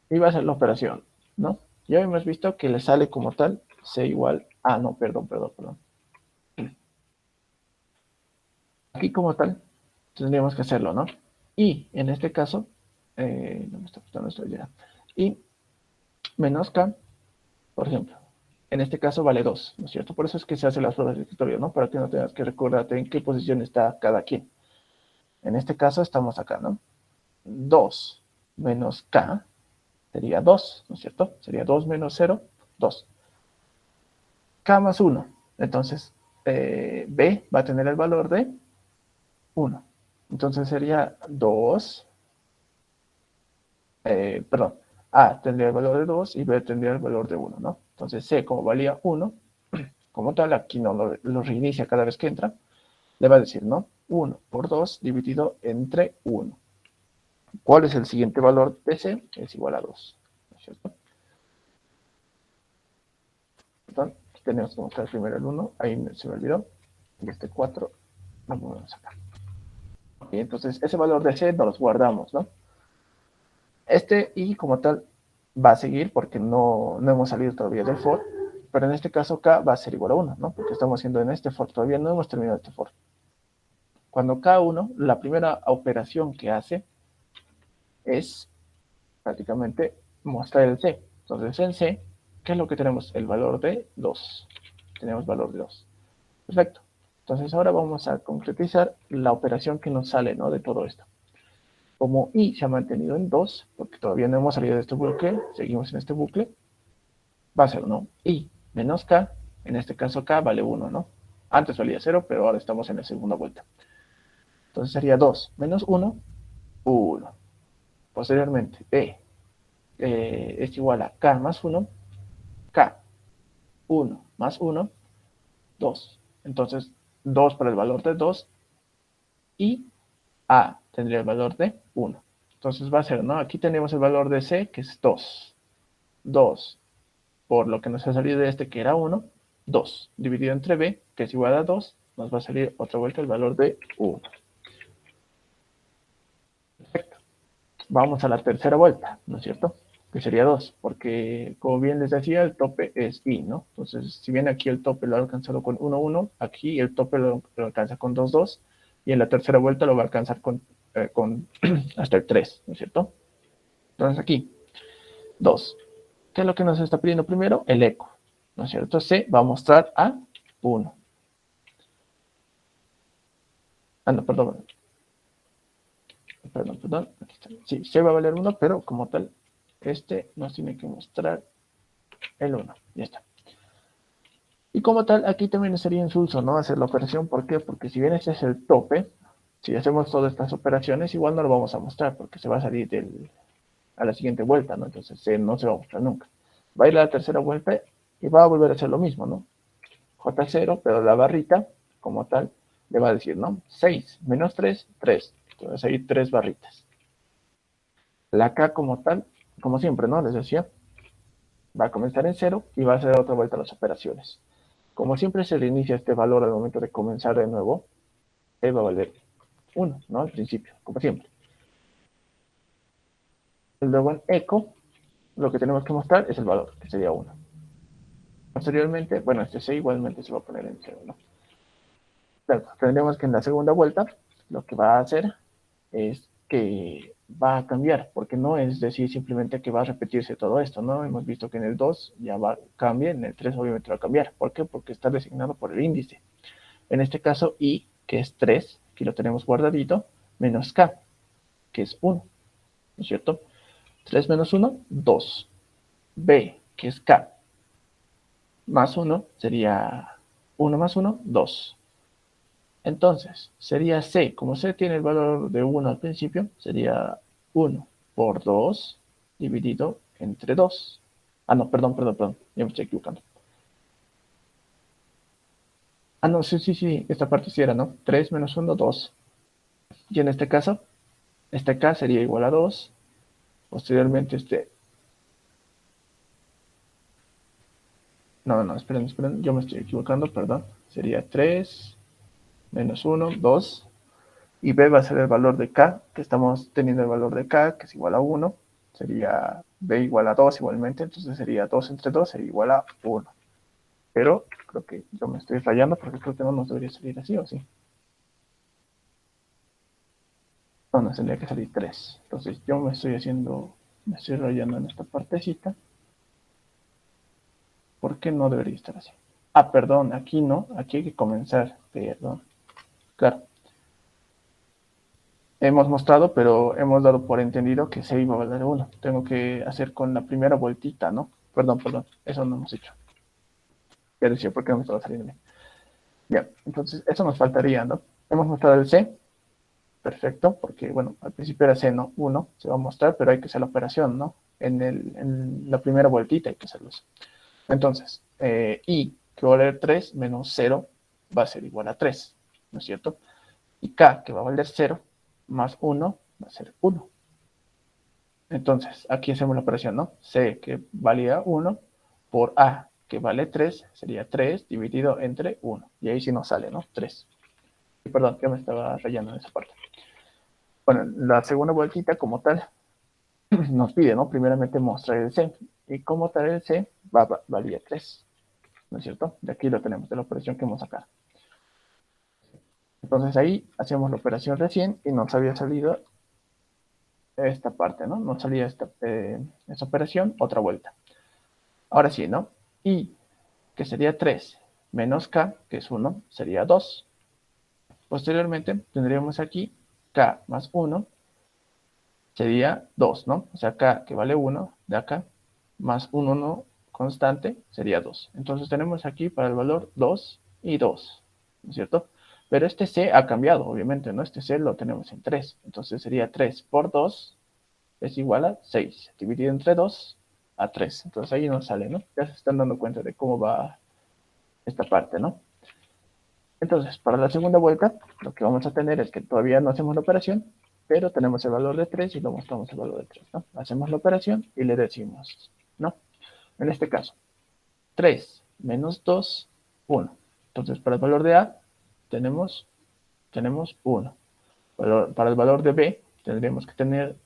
Speaker 1: y va a hacer la operación, ¿no? Ya hemos visto que le sale como tal C igual, no, perdón. Aquí como tal, tendríamos que hacerlo, ¿no? Y en este caso, no me está gustando esto ya. Y menos K, por ejemplo, en este caso vale 2, ¿no es cierto? Por eso es que se hacen las pruebas de escritorio, ¿no? Para que no tengas que recordarte en qué posición está cada quien. En este caso estamos acá, ¿no? 2 menos K sería 2, ¿no es cierto? Sería 2 menos 0, 2. K más 1. Entonces, B va a tener el valor de 1. Entonces sería 2, perdón, A tendría el valor de 2 y B tendría el valor de 1, ¿no? Entonces C, como valía 1, como tal, aquí no lo reinicia cada vez que entra, le va a decir, ¿no? 1 por 2 dividido entre 1. ¿Cuál es el siguiente valor de C? Es igual a 2, ¿no es cierto? Perdón, tenemos que mostrar primero el 1, ahí se me olvidó, y este 4 lo podemos a sacar. Okay, entonces, ese valor de C nos lo guardamos, ¿no? Este y como tal va a seguir porque no hemos salido todavía del for, pero en este caso K va a ser igual a 1, ¿no? Porque estamos haciendo en este for, todavía no hemos terminado este for. Cuando K1, la primera operación que hace es prácticamente mostrar el C. Entonces en C, ¿qué es lo que tenemos? El valor de 2. Tenemos valor de 2. Perfecto. Entonces ahora vamos a concretizar la operación que nos sale, ¿no? De todo esto. Como I se ha mantenido en 2, porque todavía no hemos salido de este bucle, seguimos en este bucle, va a ser, ¿no? I menos K, en este caso K vale 1, ¿no? Antes valía 0, pero ahora estamos en la segunda vuelta. Entonces sería 2 menos 1, 1. Posteriormente, E es igual a K más 1, K, 1 más 1, 2. Entonces, 2 para el valor de 2 y A tendría el valor de 1. Entonces va a ser, ¿no? Aquí tenemos el valor de C, que es 2. 2 por lo que nos ha salido de este, que era 1, 2. Dividido entre B, que es igual a 2, nos va a salir otra vuelta el valor de 1. Perfecto. Vamos a la tercera vuelta, ¿no es cierto? Que sería 2, porque como bien les decía, el tope es I, ¿no? Entonces, si bien aquí el tope lo ha alcanzado con 1, 1, aquí el tope lo alcanza con 2, 2, y en la tercera vuelta lo va a alcanzar con hasta el 3, ¿no es cierto? Entonces aquí, 2. ¿Qué es lo que nos está pidiendo primero? El eco, ¿no es cierto? C va a mostrar a 1. Ah, no, perdón. Perdón. Aquí está. Sí, C va a valer 1, pero como tal, este nos tiene que mostrar el 1. Ya está. Y como tal, aquí también sería insulso, ¿no? Hacer la operación. ¿Por qué? Porque si bien este es el tope, si hacemos todas estas operaciones, igual no lo vamos a mostrar, porque se va a salir a la siguiente vuelta, ¿no? Entonces no se va a mostrar nunca. Va a ir a la tercera vuelta y va a volver a hacer lo mismo, ¿no? J0, pero la barrita, como tal, le va a decir, ¿no? 6 menos 3, 3. Entonces hay 3 barritas. La K como tal, como siempre, ¿no? Les decía, va a comenzar en 0 y va a hacer otra vuelta a las operaciones. Como siempre se reinicia este valor al momento de comenzar de nuevo, E va a valer 1, ¿no? Al principio, como siempre. Luego en eco, lo que tenemos que mostrar es el valor, que sería 1. Posteriormente, bueno, este C igualmente se va a poner en 0, ¿no? Claro, tendremos que en la segunda vuelta, lo que va a hacer es que va a cambiar, porque no es decir simplemente que va a repetirse todo esto, ¿no? Hemos visto que en el 2 ya va a cambiar, en el 3 obviamente va a cambiar. ¿Por qué? Porque está designado por el índice. En este caso, I, que es 3, aquí lo tenemos guardadito, menos K, que es 1, ¿no es cierto? 3 menos 1, 2. B, que es K, más 1, sería 1 más 1, 2. Entonces, sería C, como C tiene el valor de 1 al principio, sería 1 por 2 dividido entre 2. Ah, no, perdón, ya me estoy equivocando. Ah, no, sí, esta parte sí era, ¿no? 3 menos 1, 2. Y en este caso, este K sería igual a 2. Posteriormente, no, esperen, yo me estoy equivocando, perdón. Sería 3 menos 1, 2. Y B va a ser el valor de K, que estamos teniendo el valor de K, que es igual a 1. Sería B igual a 2 igualmente, entonces sería 2 entre 2 sería igual a 1. Pero creo que yo me estoy fallando porque creo que no nos debería salir así, ¿o sí? No, nos tendría que salir 3. Entonces yo me estoy rayando en esta partecita. ¿Por qué no debería estar así? Ah, perdón, aquí no, aquí hay que comenzar, perdón. Claro. Hemos mostrado, pero hemos dado por entendido que 6 va a valer 1. Tengo que hacer con la primera vueltita, ¿no? Perdón, eso no hemos hecho. Ya decía, ¿por qué no me estaba saliendo bien? Bien, entonces eso nos faltaría, ¿no? Hemos mostrado el C, perfecto, porque, bueno, al principio era C, ¿no? 1, se va a mostrar, pero hay que hacer la operación, ¿no? En la primera vueltita hay que hacerlo. Entonces, I, que va a valer 3, menos 0, va a ser igual a 3, ¿no es cierto? Y K, que va a valer 0, más 1, va a ser 1. Entonces, aquí hacemos la operación, ¿no? C, que valía 1, por A, que vale 3, sería 3 dividido entre 1. Y ahí sí nos sale, ¿no? 3. Y perdón, que me estaba rayando en esa parte. Bueno, la segunda vueltita como tal nos pide, ¿no? Primeramente mostrar el C. Y como tal el C valía 3, ¿no es cierto? De aquí lo tenemos, de la operación que hemos sacado. Entonces ahí hacemos la operación recién y nos había salido esta parte, ¿no? Nos salía esta operación, otra vuelta. Ahora sí, ¿no? Y, que sería 3, menos K, que es 1, sería 2. Posteriormente tendríamos aquí K más 1, sería 2, ¿no? O sea, K, que vale 1, de acá, más un 1 constante, sería 2. Entonces tenemos aquí para el valor 2 y 2, ¿no es cierto? Pero este C ha cambiado, obviamente, ¿no? Este C lo tenemos en 3. Entonces sería 3 por 2 es igual a 6. Dividido entre 2 a 3. Entonces ahí nos sale, ¿no? Ya se están dando cuenta de cómo va esta parte, ¿no? Entonces, para la segunda vuelta, lo que vamos a tener es que todavía no hacemos la operación, pero tenemos el valor de 3 y lo mostramos el valor de 3, ¿no? Hacemos la operación y le decimos, ¿no? En este caso, 3 menos 2, 1. Entonces, para el valor de A, tenemos 1. Para el valor de B, tendríamos que tener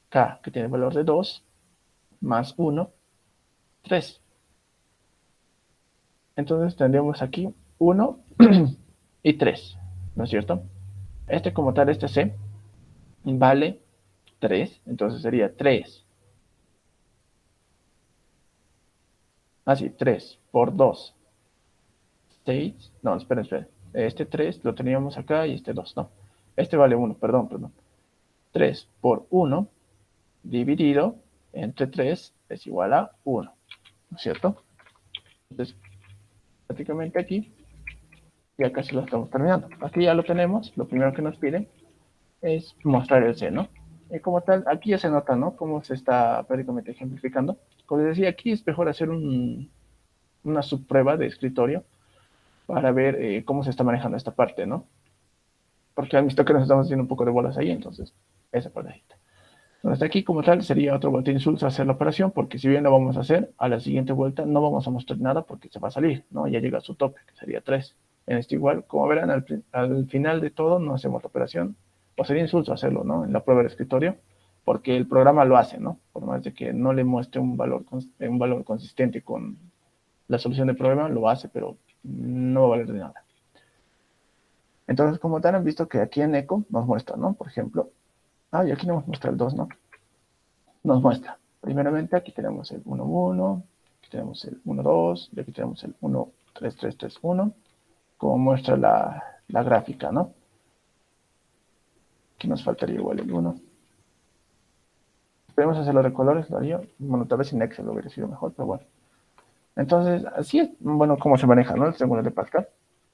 Speaker 1: K, que tiene el valor de 2, más 1, 3. Entonces, tendríamos aquí 1 y 3, ¿no es cierto? Este como tal, este C, vale 3, entonces sería 3. Así, 3 por 2, 6. No, espera. Este 3 lo teníamos acá y este 2, no. Este vale 1, perdón. 3 por 1 dividido entre 3 es igual a 1, ¿no es cierto? Entonces, prácticamente aquí ya casi lo estamos terminando. Aquí ya lo tenemos, lo primero que nos pide es mostrar el C, ¿no? Y como tal, aquí ya se nota, ¿no? Cómo se está prácticamente ejemplificando. Como les decía, aquí es mejor hacer una subprueba de escritorio para ver cómo se está manejando esta parte, ¿no? Porque han visto que nos estamos haciendo un poco de bolas ahí, entonces, esa partecita. Hasta aquí, como tal, sería otro vuelta de insulso hacer la operación, porque si bien lo vamos a hacer, a la siguiente vuelta no vamos a mostrar nada porque se va a salir, ¿no? Ya llega a su tope, que sería 3. En este igual, como verán, al final de todo no hacemos la operación, o sería insulso hacerlo, ¿no? En la prueba de escritorio, porque el programa lo hace, ¿no? Por más de que no le muestre un valor consistente con la solución del problema, lo hace, pero no va a valer de nada. Entonces, como tal, han visto que aquí en eco nos muestra, ¿no? Por ejemplo, y aquí nos muestra el 2, ¿no? Nos muestra. Primeramente, aquí tenemos el 1, 1, aquí tenemos el 1, 2, y aquí tenemos el 1, 3, 3, 3, 1, como muestra la gráfica, ¿no? Aquí nos faltaría igual el 1. Podemos hacerlo de colores, lo haría. Bueno, tal vez en Excel lo hubiera sido mejor, pero bueno. Entonces, así es, bueno, cómo se maneja, ¿no? El triángulo de Pascal.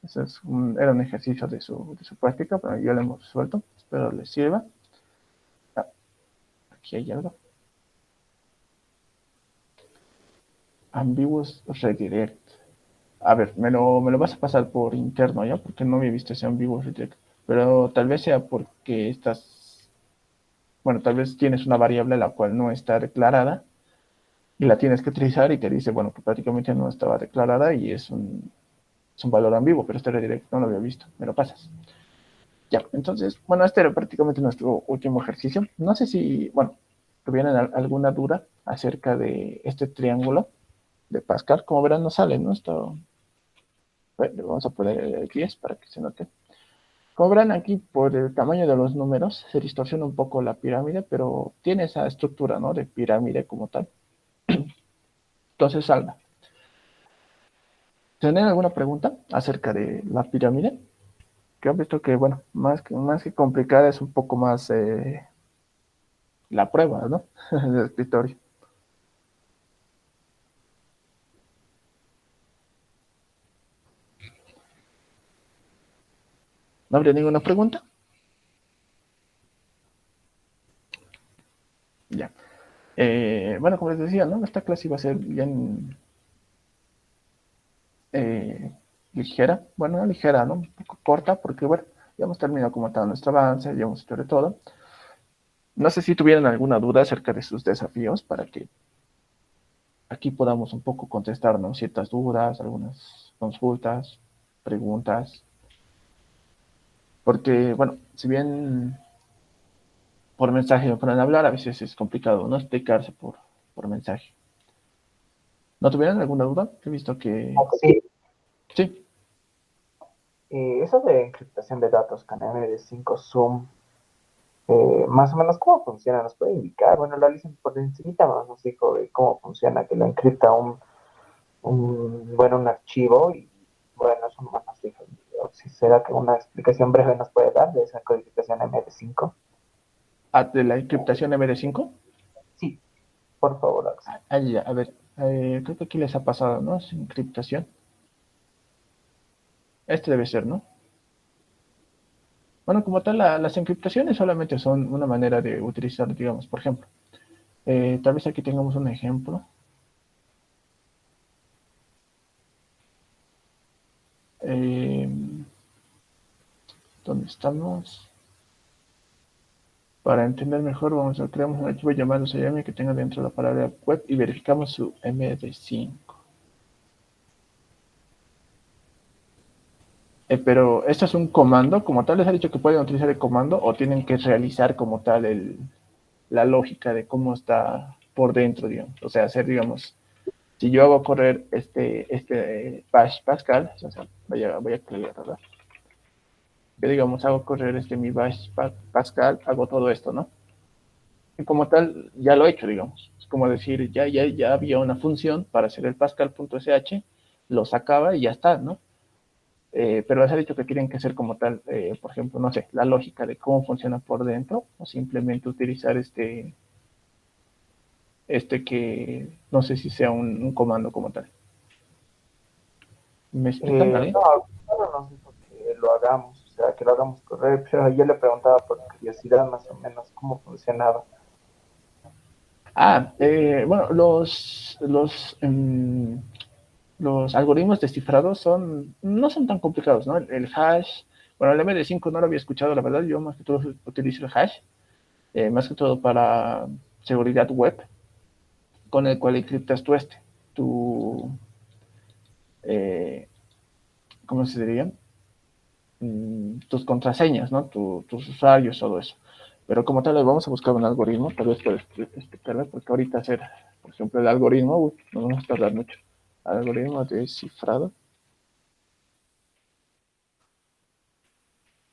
Speaker 1: Ese era un ejercicio de su práctica, pero ya lo hemos resuelto. Espero les sirva. Aquí hay algo. Ambiguous redirect. A ver, me lo vas a pasar por interno, ¿ya? Porque no había visto ese ambiguous redirect. Pero tal vez sea porque bueno, tal vez tienes una variable la cual no está declarada y la tienes que utilizar y te dice, bueno, que prácticamente no estaba declarada y es un valor ambiguo, pero este redirect no lo había visto. Me lo pasas. Ya, entonces, bueno, este era prácticamente nuestro último ejercicio. No sé si, bueno, tuvieran alguna duda acerca de este triángulo de Pascal. Como verán, no sale, ¿no? Esto, le vamos a poner 10 para que se note. Como verán aquí, por el tamaño de los números, se distorsiona un poco la pirámide, pero tiene esa estructura, ¿no? De pirámide como tal. Entonces, salga. ¿Tienen alguna pregunta acerca de la pirámide? Que han visto que, bueno, más que complicada es un poco más la prueba, ¿no? Del escritorio. ¿No habría ninguna pregunta? Ya. Bueno, como les decía, ¿no? Esta clase iba a ser bien eh, ligera. Bueno, no ligera, ¿no? Un poco corta, porque, bueno, ya hemos terminado como tal nuestro avance, ya hemos hecho de todo. No sé si tuvieran alguna duda acerca de sus desafíos para que aquí podamos un poco contestarnos ciertas dudas, algunas consultas, preguntas. Porque, bueno, si bien por mensaje no pueden hablar, a veces es complicado no explicarse por mensaje. ¿No tuvieran alguna duda? He visto que
Speaker 2: Sí,
Speaker 1: sí.
Speaker 2: eso de encriptación de datos con MD5 Zoom, más o menos cómo funciona, nos puede indicar. Bueno, la Alison por encimita nos dijo de cómo funciona, que lo encripta bueno, un archivo y bueno, eso más nos dijo. Si será que una explicación breve nos puede dar de esa codificación MD5.
Speaker 1: De la encriptación MD5.
Speaker 2: Sí, por favor, Axel.
Speaker 1: Ya, a ver, creo que aquí les ha pasado, ¿no? Es encriptación. Este debe ser, ¿no? Bueno, como tal, las encriptaciones solamente son una manera de utilizar, digamos, por ejemplo, tal vez aquí tengamos un ejemplo. Eh, ¿Dónde estamos? Para entender mejor, vamos a crear un archivo llamado Sayami que tenga dentro la palabra web y verificamos su MD5. Pero esto es un comando, como tal, les ha dicho que pueden utilizar el comando o tienen que realizar como tal la lógica de cómo está por dentro, digamos. O sea, hacer, digamos, si yo hago correr este bash Pascal, o sea, voy a crear, ¿verdad? Que digamos, hago correr mi bash Pascal, hago todo esto, ¿no? Y como tal, ya lo he hecho, digamos. Es como decir, ya había una función para hacer el pascal.sh, lo sacaba y ya está, ¿no? Pero les ha dicho que tienen que hacer como tal, por ejemplo, no sé, la lógica de cómo funciona por dentro, o simplemente utilizar que no sé si sea un comando como tal. ¿Me explican, vale?
Speaker 2: No, solo nos dijo que lo hagamos, o sea, que lo hagamos correr, pero yo le preguntaba por curiosidad más o menos cómo funcionaba.
Speaker 1: Bueno, los algoritmos descifrados no son tan complicados, ¿no? El hash, bueno, el MD5 no lo había escuchado, la verdad, yo más que todo utilizo el hash, más que todo para seguridad web, con el cual encriptas tu eh, ¿cómo se diría? Tus contraseñas, ¿no? Tus usuarios, todo eso. Pero como tal, vamos a buscar un algoritmo, tal vez puedes explicarme, porque ahorita hacer, por ejemplo, el algoritmo, no vamos a tardar mucho. Algoritmo descifrado,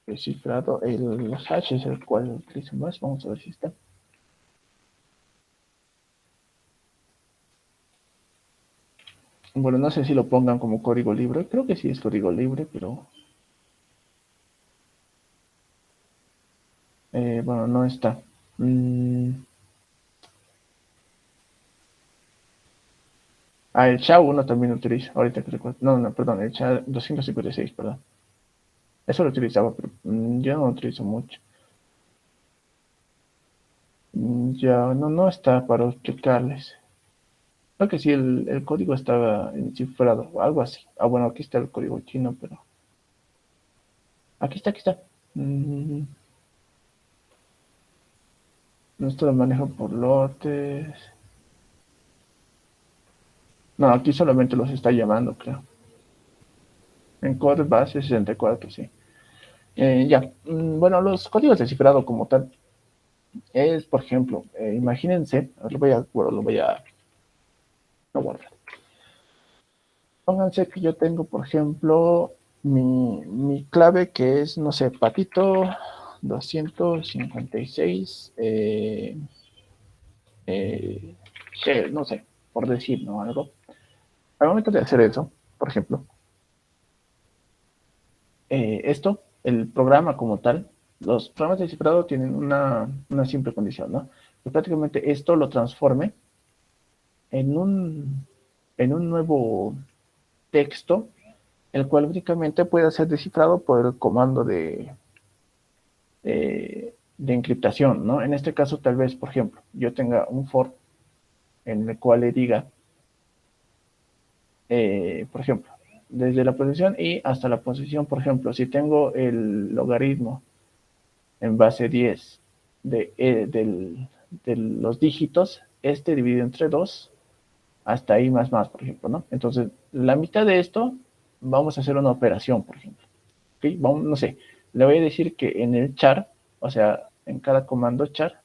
Speaker 1: los hashes, el cual utilizo más, vamos a ver si está. Bueno, no sé si lo pongan como código libre, creo que sí es código libre, pero bueno, no está. El SHA-1 también lo utilizo, ahorita que recuerdo. No, perdón, el SHA-256, perdón. Eso lo utilizaba, pero yo no lo utilizo mucho. Ya no está para explicarles. Creo que sí, el código estaba encifrado o algo así. Bueno, aquí está el código chino, pero aquí está. Mm, Esto lo manejo por lotes. No, aquí solamente los está llamando, creo. En core base 64, sí. Ya. Bueno, los códigos de cifrado como tal es, por ejemplo, imagínense, lo voy a no guardar. Pónganse que yo tengo, por ejemplo, mi clave que es, no sé, patito 256, no sé, por decir, ¿no? Algo. Al momento de hacer eso, por ejemplo, esto, el programa como tal, los programas de cifrado tienen una simple condición, ¿no? Que prácticamente esto lo transforme en un nuevo texto, el cual únicamente puede ser descifrado por el comando de encriptación, ¿no? En este caso, tal vez, por ejemplo, yo tenga un for en el cual le diga, por ejemplo, desde la posición y hasta la posición, por ejemplo, si tengo el logaritmo en base 10 de los dígitos, este dividido entre 2 hasta ahí más, por ejemplo, ¿no? Entonces, la mitad de esto, vamos a hacer una operación, por ejemplo. ¿Okay? Vamos, no sé, le voy a decir que en el char, o sea, en cada comando char,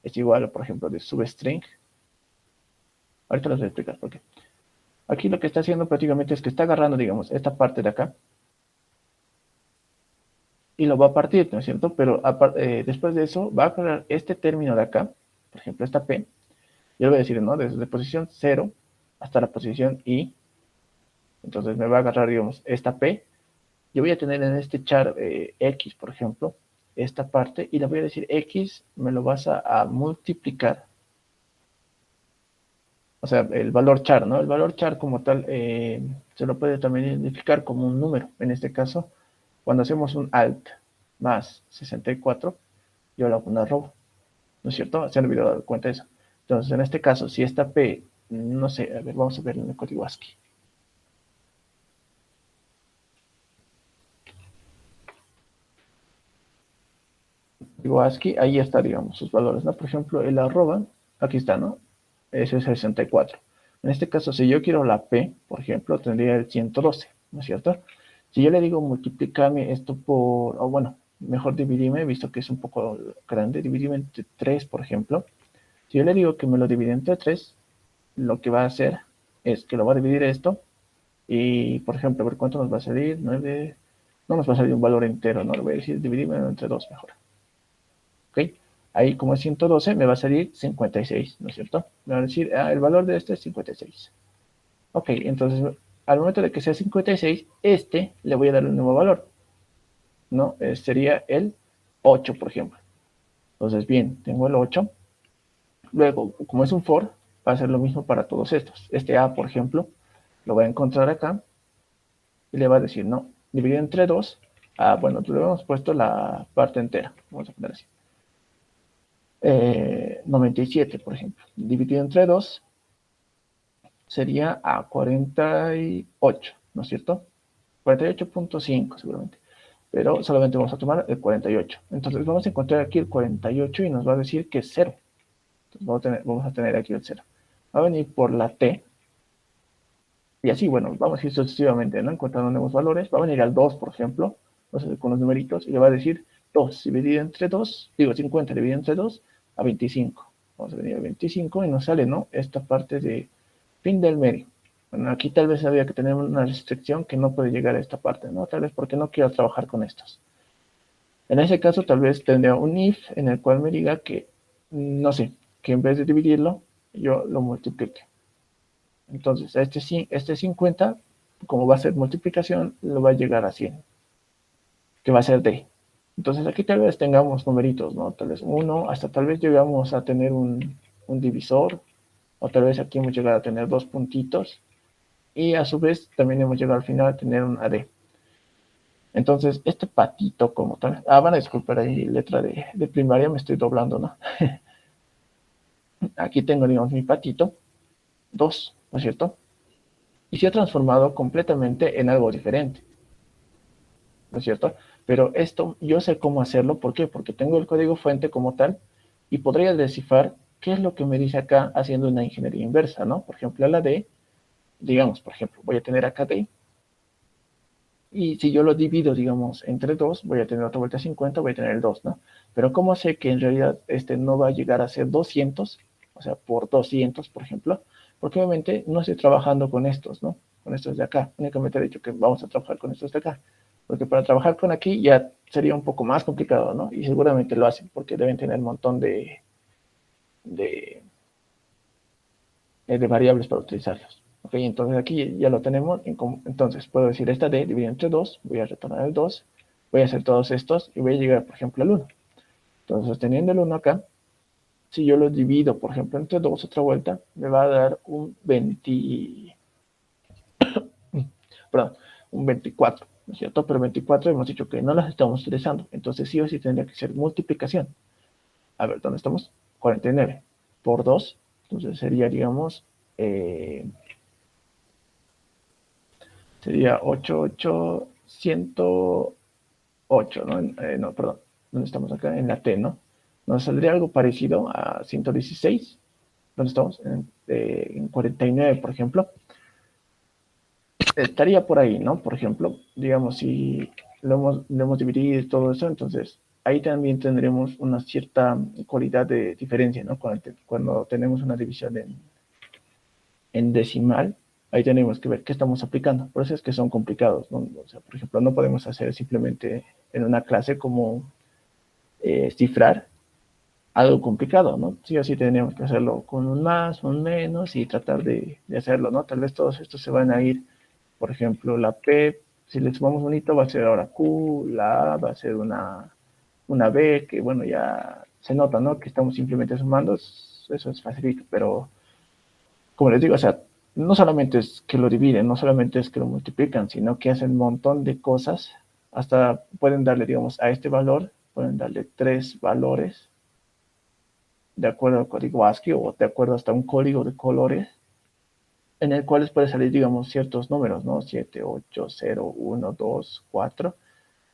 Speaker 1: es igual, por ejemplo, de substring. Ahorita les voy a explicar por qué. Aquí lo que está haciendo prácticamente es que está agarrando, digamos, esta parte de acá y lo va a partir, ¿no es cierto? Pero después de eso va a agarrar este término de acá, por ejemplo, esta P, yo le voy a decir, ¿no? Desde la posición 0 hasta la posición I, entonces me va a agarrar, digamos, esta P. Yo voy a tener en este char X, por ejemplo, esta parte, y le voy a decir X, me lo vas a multiplicar. O sea, el valor char, ¿no? El valor char como tal se lo puede también identificar como un número. En este caso, cuando hacemos un alt más 64, yo le hago una arroba, ¿no es cierto? Se han olvidado dar cuenta de eso. Entonces, en este caso, si esta P, no sé, a ver, vamos a ver en el código ASCII. Código ASCII, ahí está, digamos, sus valores, ¿no? Por ejemplo, el arroba, aquí está, ¿no? Ese es 64. En este caso, si yo quiero la P, por ejemplo, tendría el 112, ¿no es cierto? Si yo le digo multiplícame esto por, o bueno, mejor dividime, visto que es un poco grande, dividime entre 3, por ejemplo. Si yo le digo que me lo divide entre 3, lo que va a hacer es que lo va a dividir esto y, por ejemplo, a ver cuánto nos va a salir, 9, no nos va a salir un valor entero, no le voy a decir dividime entre 2 mejor. ¿Ok? Ahí como es 112 me va a salir 56, ¿no es cierto? Me va a decir, el valor de este es 56. Ok, entonces al momento de que sea 56, este le voy a dar un nuevo valor, ¿no? Sería el 8, por ejemplo. Entonces, bien, tengo el 8. Luego, como es un for, va a ser lo mismo para todos estos. Este A, por ejemplo, lo voy a encontrar acá y le va a decir, no, dividido entre 2. Bueno, le hemos puesto la parte entera. Vamos a poner así. 97, por ejemplo. Dividido entre 2 sería a 48, ¿no es cierto? 48.5 seguramente. Pero solamente vamos a tomar el 48. Entonces vamos a encontrar aquí el 48 y nos va a decir que es 0. Entonces vamos a tener aquí el 0. Va a venir por la T. Y así, bueno, vamos a ir sucesivamente, ¿no? Encontrando nuevos valores. Va a venir al 2, por ejemplo, con los numeritos, y le va a decir 2 dividido entre 2, digo 50 dividido entre 2, a 25. Vamos a venir a 25 y nos sale, ¿no? Esta parte de fin del medio. Bueno, aquí tal vez había que tener una restricción que no puede llegar a esta parte, ¿no? Tal vez porque no quiero trabajar con estos. En ese caso, tal vez tendría un if en el cual me diga que, no sé, que en vez de dividirlo, yo lo multiplique. Entonces, este 50, como va a ser multiplicación, lo va a llegar a 100, que va a ser D. Entonces, aquí tal vez tengamos numeritos, ¿no? Tal vez 1, hasta tal vez llegamos a tener un divisor, o tal vez aquí hemos llegado a tener 2 puntitos, y a su vez también hemos llegado al final a tener un AD. Entonces, este patito como tal, van a disculpar ahí, letra de primaria, me estoy doblando, ¿no? Aquí tengo, digamos, mi patito, 2, ¿no es cierto? Y se ha transformado completamente en algo diferente, ¿no es cierto? Pero esto yo sé cómo hacerlo, ¿por qué? Porque tengo el código fuente como tal y podría descifrar qué es lo que me dice acá haciendo una ingeniería inversa, ¿no? Por ejemplo, a la D, digamos, por ejemplo, voy a tener acá D, y si yo lo divido, digamos, entre 2, voy a tener otra vuelta 50, voy a tener el 2, ¿no? Pero ¿cómo sé que en realidad este no va a llegar a ser 200? O sea, por 200, por ejemplo, porque obviamente no estoy trabajando con estos, ¿no? con estos de acá. Únicamente he dicho que vamos a trabajar con estos de acá. Porque para trabajar con aquí ya sería un poco más complicado, ¿no? Y seguramente lo hacen porque deben tener un montón de, de variables para utilizarlos. Ok, entonces aquí ya lo tenemos. Entonces puedo decir esta d dividido entre 2, voy a retornar el 2, voy a hacer todos estos y voy a llegar, por ejemplo, al 1. Entonces, teniendo el 1 acá, si yo lo divido, por ejemplo, entre 2 otra vuelta, me va a dar un 20, perdón, un 24, ¿no es cierto? Pero 24 hemos dicho que no las estamos utilizando, entonces sí o sí tendría que ser multiplicación. A ver, ¿dónde estamos? 49 por 2, entonces sería, digamos, sería 8, 8, 108, ¿no? No, perdón, ¿dónde estamos acá? En la T, ¿no? Nos saldría algo parecido a 116, ¿dónde estamos? En 49, por ejemplo. Estaría por ahí, ¿no? Por ejemplo, digamos, si lo hemos dividido y todo eso, entonces ahí también tendremos una cierta cualidad de diferencia, ¿no? Cuando tenemos una división en decimal, ahí tenemos que ver qué estamos aplicando. Por eso es que son complicados, ¿no? O sea, por ejemplo, no podemos hacer simplemente en una clase como cifrar algo complicado, ¿no? Sí o sí tenemos que hacerlo con un más, un menos y tratar de hacerlo, ¿no? Tal vez todos estos se van a ir, por ejemplo, la P, si le sumamos un hito va a ser ahora Q, la A va a ser una B, que bueno, ya se nota, ¿no? Que estamos simplemente sumando, eso es facilito, pero como les digo, o sea, no solamente es que lo dividen, no solamente es que lo multiplican, sino que hacen un montón de cosas, hasta pueden darle, digamos, a este valor, pueden darle 3 valores, de acuerdo al código ASCII o de acuerdo hasta un código de colores, en el cual les puede salir, digamos, ciertos números, ¿no? 7, 8, 0, 1, 2, 4,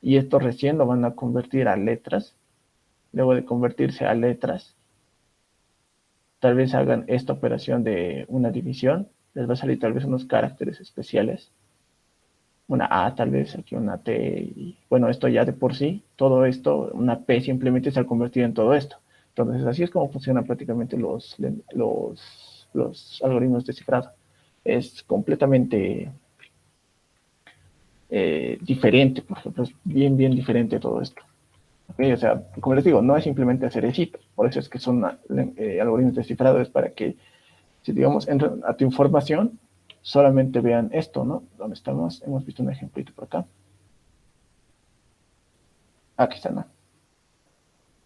Speaker 1: y esto recién lo van a convertir a letras. Luego de convertirse a letras, tal vez hagan esta operación de una división, les va a salir tal vez unos caracteres especiales, una A tal vez, aquí una T, y bueno, esto ya de por sí, todo esto, una P simplemente se ha convertido en todo esto. Entonces, así es como funcionan prácticamente los algoritmos de cifrado. Es completamente diferente, por ejemplo, es bien, bien diferente todo esto. ¿Okay? O sea, como les digo, no es simplemente hacer éxito, por eso es que son algoritmos de cifrado, es para que, si digamos, entran a tu información, solamente vean esto, ¿no? ¿Dónde estamos? Hemos visto un ejemplito por acá. Aquí está, ¿no?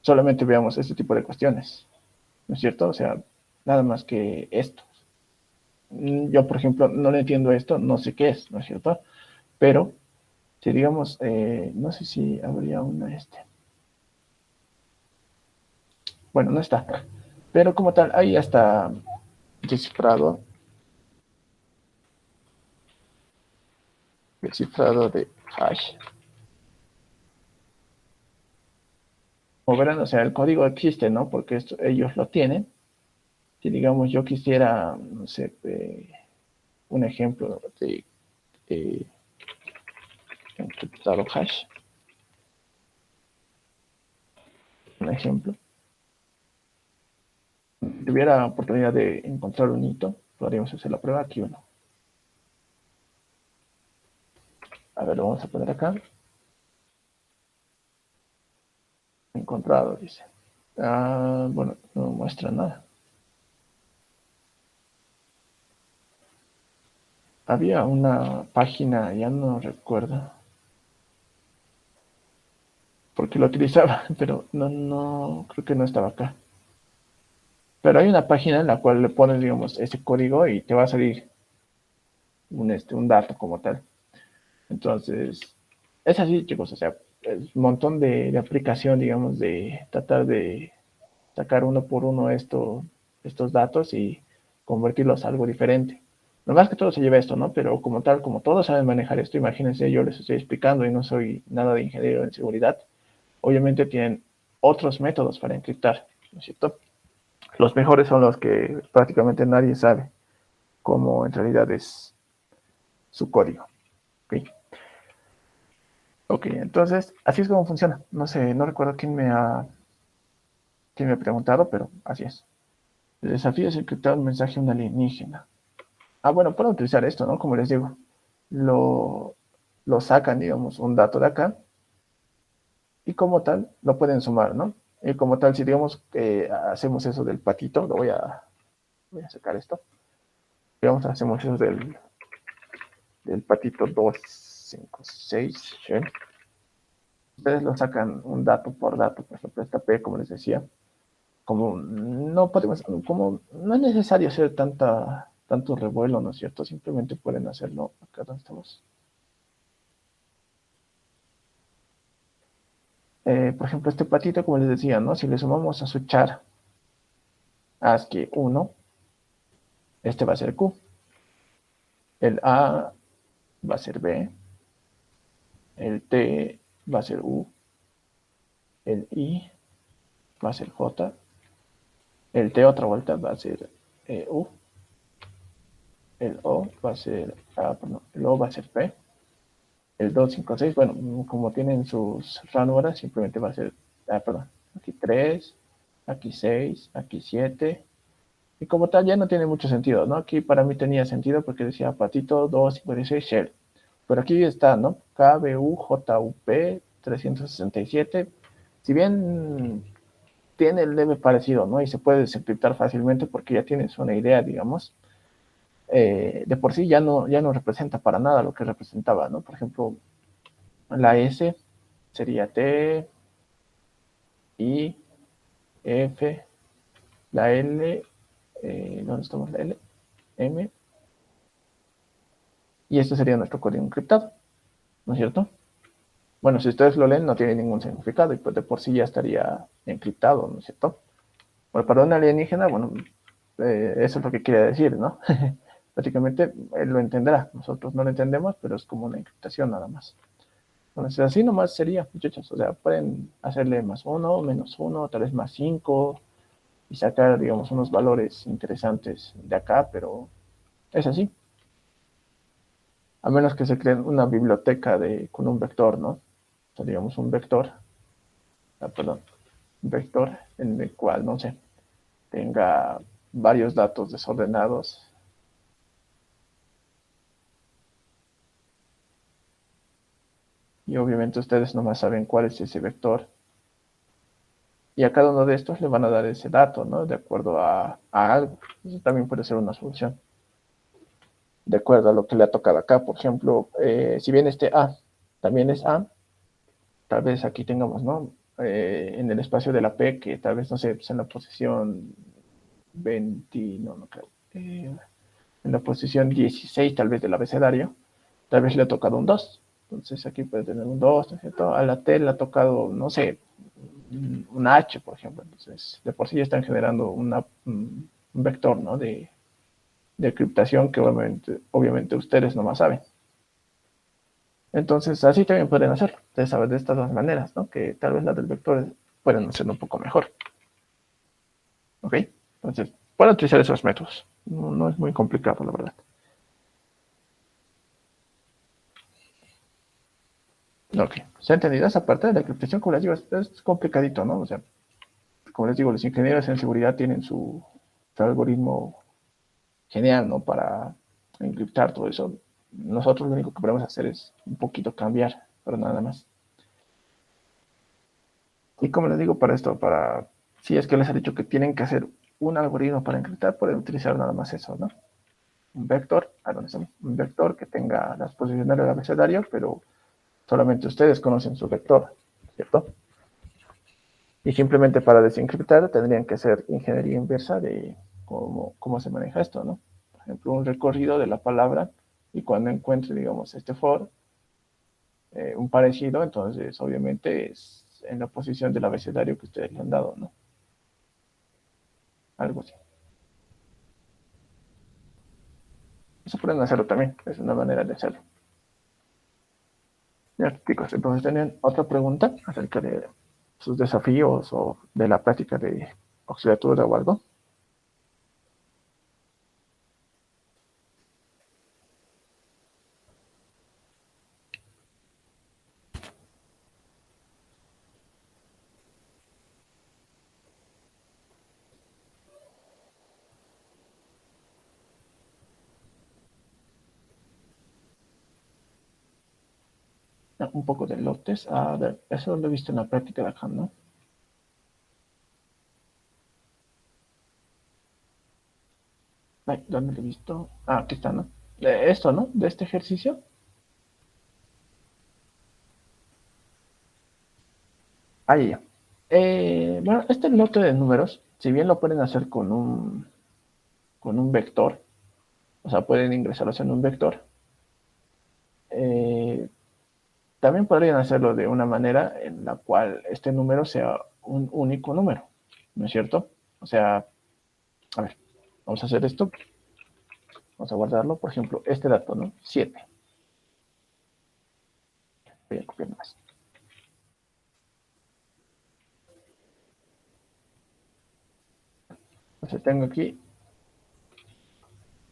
Speaker 1: Solamente veamos este tipo de cuestiones, ¿no es cierto? O sea, nada más que esto. Yo, por ejemplo, no le entiendo esto, no sé qué es, ¿no es cierto? Pero, si digamos, no sé si habría una bueno, no está. Pero como tal, ahí ya está descifrado de hash. Como verán, o sea, el código existe, ¿no? Porque ellos lo tienen. Si digamos yo quisiera, no sé, un ejemplo de encriptado hash, un ejemplo. Si tuviera oportunidad de encontrar un hito, podríamos hacer la prueba aquí o no. A ver, lo vamos a poner acá. Encontrado, dice. Bueno, no muestra nada. Había una página, ya no recuerdo, porque lo utilizaba, pero no, creo que no estaba acá. Pero hay una página en la cual le pones, digamos, ese código y te va a salir un dato como tal. Entonces, es así, chicos, o sea, es un montón de aplicación, digamos, de tratar de sacar uno por uno estos datos y convertirlos a algo diferente. Lo más que todo se lleva esto, ¿no? Pero como tal, como todos saben manejar esto, imagínense, yo les estoy explicando y no soy nada de ingeniero en seguridad, obviamente tienen otros métodos para encriptar, ¿no es cierto? Los mejores son los que prácticamente nadie sabe cómo en realidad es su código. ¿Ok? Ok, entonces así es como funciona. No sé, no recuerdo quién me ha preguntado, pero así es. El desafío es encriptar un mensaje a un alienígena. Bueno, pueden utilizar esto, ¿no? Como les digo, lo, lo sacan, digamos, un dato de acá y como tal lo pueden sumar, ¿no? Y como tal, si digamos que hacemos eso del patito, voy a sacar esto, digamos, hacemos eso del patito 256, ¿sí? Ustedes lo sacan un dato por dato, por ejemplo, esta P, como les decía, como no podemos, como no es necesario hacer tanto revuelo, ¿no es cierto? Simplemente pueden hacerlo acá donde estamos. Por ejemplo, este patito, como les decía, ¿no? Si le sumamos a su char ASCII 1, este va a ser Q, el A va a ser B, el T va a ser U, el I va a ser J, el T otra vuelta va a ser U, el O va a ser, perdón, el O va a ser P, el 256, bueno, como tienen sus ranuras, simplemente va a ser, perdón, aquí 3, aquí 6, aquí 7, y como tal ya no tiene mucho sentido, ¿no? Aquí para mí tenía sentido porque decía patito 256 shell, pero aquí está, ¿no? KBUJUP 367, si bien tiene el leve parecido, ¿no? Y se puede desencriptar fácilmente porque ya tienes una idea, digamos, de por sí ya no representa para nada lo que representaba, ¿no? Por ejemplo, la S sería T, I, F, la L, ¿dónde estamos la L? M, y esto sería nuestro código encriptado, ¿no es cierto? Bueno, si ustedes lo leen, no tiene ningún significado y pues de por sí ya estaría encriptado, ¿no es cierto? Bueno, para un alienígena, bueno, eso es lo que quiere decir, ¿no? Prácticamente él lo entenderá, nosotros no lo entendemos, pero es como una encriptación nada más. Entonces, así nomás sería, muchachos, o sea, pueden hacerle más uno, menos uno, tal vez más 5 y sacar, digamos, unos valores interesantes de acá, pero es así. A menos que se creen una biblioteca con un vector, ¿no? O sea, digamos, un vector, perdón, un vector en el cual, no sé, tenga varios datos desordenados. Y obviamente ustedes nomás saben cuál es ese vector. Y a cada uno de estos le van a dar ese dato, ¿no? De acuerdo a algo. Eso también puede ser una solución. De acuerdo a lo que le ha tocado acá. Por ejemplo, si bien este A también es A, tal vez aquí tengamos, ¿no? En el espacio de la P, que tal vez, no sé, pues en la posición 20, no creo. En la posición 16 tal vez del abecedario, tal vez le ha tocado un 2. Entonces aquí puede tener un 2, ¿no es cierto? A la T le ha tocado, no sé, un H, por ejemplo. Entonces, de por sí ya están generando un vector, ¿no? De criptación que obviamente ustedes no más saben. Entonces, así también pueden hacerlo. Ustedes saben de estas dos maneras, ¿no? Que tal vez las del vector pueden hacerlo un poco mejor. ¿Ok? Entonces, pueden utilizar esos métodos. No es muy complicado, la verdad. Ok, se ha entendido esa parte de la criptación, como les digo, es complicadito, ¿no? O sea, como les digo, los ingenieros en seguridad tienen su algoritmo genial, ¿no? Para encriptar todo eso. Nosotros lo único que podemos hacer es un poquito cambiar, pero nada más. Y como les digo, para esto, si es que les ha dicho que tienen que hacer un algoritmo para encriptar, pueden utilizar nada más eso, ¿no? Un vector, un vector que tenga las posiciones del abecedario, pero solamente ustedes conocen su vector, ¿cierto? Y simplemente para desencriptar tendrían que hacer ingeniería inversa de cómo se maneja esto, ¿no? Por ejemplo, un recorrido de la palabra y cuando encuentre, digamos, este for, un parecido, entonces obviamente es en la posición del abecedario que ustedes le han dado, ¿no? Algo así. Eso pueden hacerlo también, es una manera de hacerlo. Ya, chicos, entonces tenían otra pregunta acerca de sus desafíos o de la práctica de auxiliatura o algo. un poco de lotes. A ver, eso lo he visto en la práctica de acá, ¿no? Ay, ¿dónde lo he visto? Ah, aquí está, ¿no? De esto, ¿no? De este ejercicio. Ahí ya. Bueno, este lote de números, si bien lo pueden hacer con un vector, o sea, pueden ingresarlos en un vector, eh, también podrían hacerlo de una manera en la cual este número sea un único número, ¿no es cierto? O sea, a ver, vamos a hacer esto, vamos a guardarlo, por ejemplo, este dato, ¿no? 7. Voy a copiar más. Entonces tengo aquí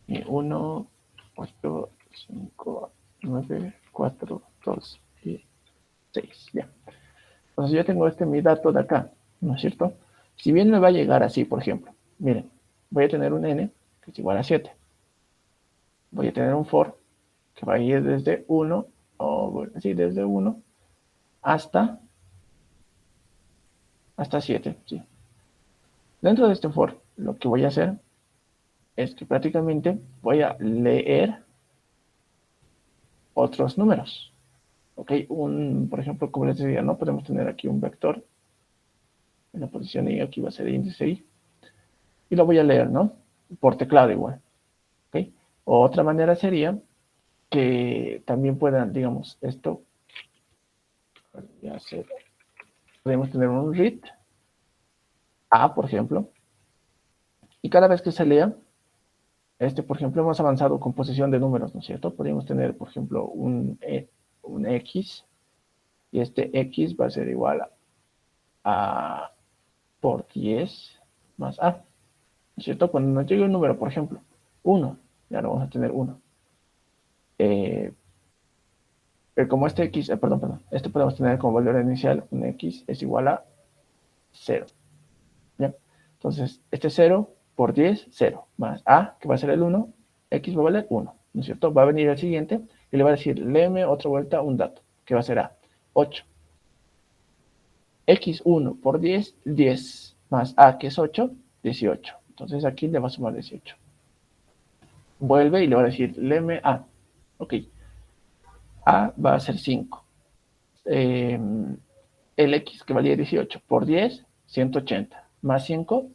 Speaker 1: mi 1, 8, 5, 9, 4, 2 y 6. Ya. Entonces yo tengo mi dato de acá, ¿no es cierto? Si bien me va a llegar así, por ejemplo, miren, voy a tener un n que es igual a 7. Voy a tener un for que va a ir desde 1, o bueno, sí, desde 1 hasta, hasta 7. Sí. Dentro de este for, lo que voy a hacer es que prácticamente voy a leer otros números. ¿Ok? Por ejemplo, como les decía, no podemos tener aquí un vector en la posición y aquí va a ser el índice i. Y lo voy a leer, ¿no? Por teclado igual. ¿Ok? O otra manera sería que también puedan, digamos, esto, podemos tener un read A, por ejemplo, y cada vez que se lea, por ejemplo, hemos avanzado con posición de números, ¿no es cierto? Podríamos tener, por ejemplo, un X, y este X va a ser igual a por 10 más A, ¿no es cierto? Cuando nos llegue un número, por ejemplo, 1, ya lo vamos a tener 1. Eh, como este X, perdón, este podemos tener como valor inicial un X es igual a 0. ¿Ya? Entonces, este 0 por 10, 0, más A, que va a ser el 1, X va a valer 1, ¿no es cierto? Va a venir el siguiente y le va a decir, léeme otra vuelta un dato, que va a ser A, 8. X1 por 10, 10, más A, que es 8, 18. Entonces aquí le va a sumar 18. Vuelve y le va a decir, léeme A. Ok, A va a ser 5. El X que valía 18 por 10, 180. Más 5,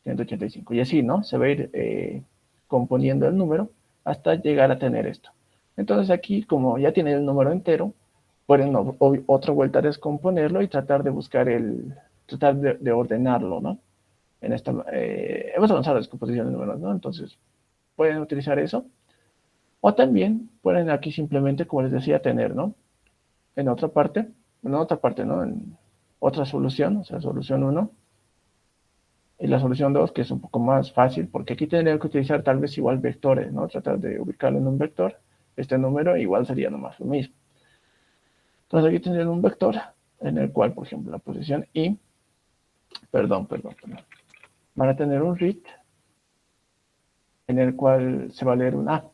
Speaker 1: 185. Y así, ¿no? Se va a ir componiendo el número hasta llegar a tener esto. Entonces aquí, como ya tiene el número entero, pueden otra vuelta a descomponerlo y tratar de buscar tratar de ordenarlo, ¿no? Hemos avanzado en descomposición de números, ¿no? Entonces, pueden utilizar eso. O también pueden aquí simplemente, como les decía, tener, ¿no? ¿no? En otra solución, o sea, solución 1 y la solución 2, que es un poco más fácil, porque aquí tendría que utilizar tal vez igual vectores, ¿no? Tratar de ubicarlo en un vector, este número igual sería nomás lo mismo. Entonces aquí tendrían un vector en el cual, por ejemplo, la posición i, perdón, van a tener un read en el cual se va a leer un a,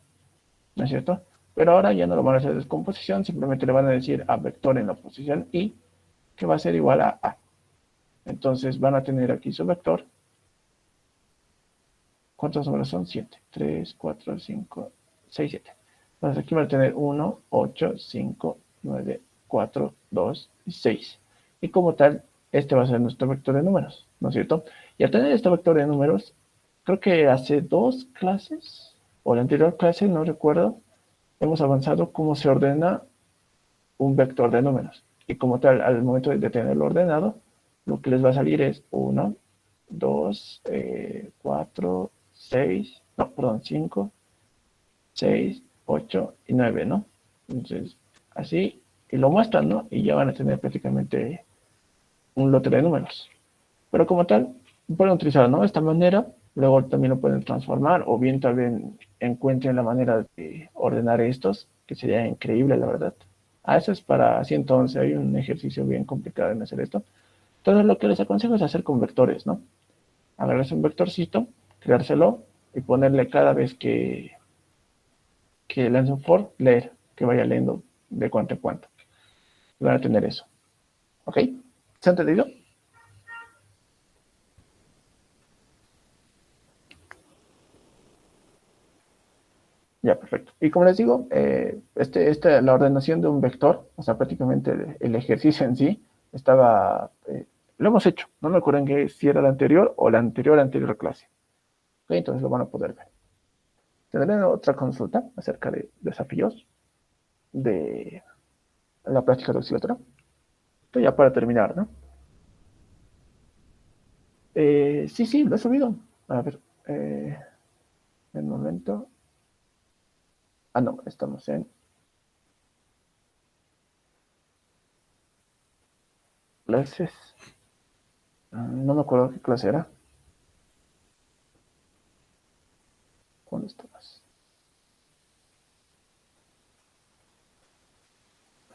Speaker 1: ¿no es cierto? Pero ahora ya no lo van a hacer descomposición, simplemente le van a decir a vector en la posición i, que va a ser igual a. Entonces van a tener aquí su vector. ¿Cuántos números son? 7. 3, 4, 5, 6, 7. Entonces aquí van a tener 1, 8, 5, 9, 4, 2 y 6. Y como tal, este va a ser nuestro vector de números, ¿no es cierto? Y al tener este vector de números, creo que hace 2 clases, o la anterior clase, no recuerdo, hemos avanzado cómo se ordena un vector de números. Y como tal, al momento de tenerlo ordenado, lo que les va a salir es 1, 2, 4, 6, no, perdón, 5, 6, 8 y 9, ¿no? Entonces, así, y lo muestran, ¿no? Y ya van a tener prácticamente un lote de números. Pero como tal, pueden utilizar, ¿no? De esta manera, luego también lo pueden transformar, o bien también encuentren la manera de ordenar estos, que sería increíble, la verdad. Eso es para así entonces, hay un ejercicio bien complicado en hacer esto. Entonces lo que les aconsejo es hacer con vectores, ¿no? Agarrarse un vectorcito, creárselo y ponerle cada vez que lance un for, leer, que vaya leyendo de cuánto en cuánto. van a tener eso. ¿Ok? ¿Se ha entendido? Ya, perfecto. Y como les digo, la ordenación de un vector, o sea, prácticamente el ejercicio en sí, lo hemos hecho. No me acuerdo si era la anterior o la anterior clase. ¿Ok? Entonces lo van a poder ver. Tendré otra consulta acerca de desafíos de la práctica de oscilatorio. Esto ya para terminar, ¿no? Sí, lo he subido. A ver, un momento. Ah, no, estamos en clases. No me acuerdo qué clase era. ¿Cuándo estabas?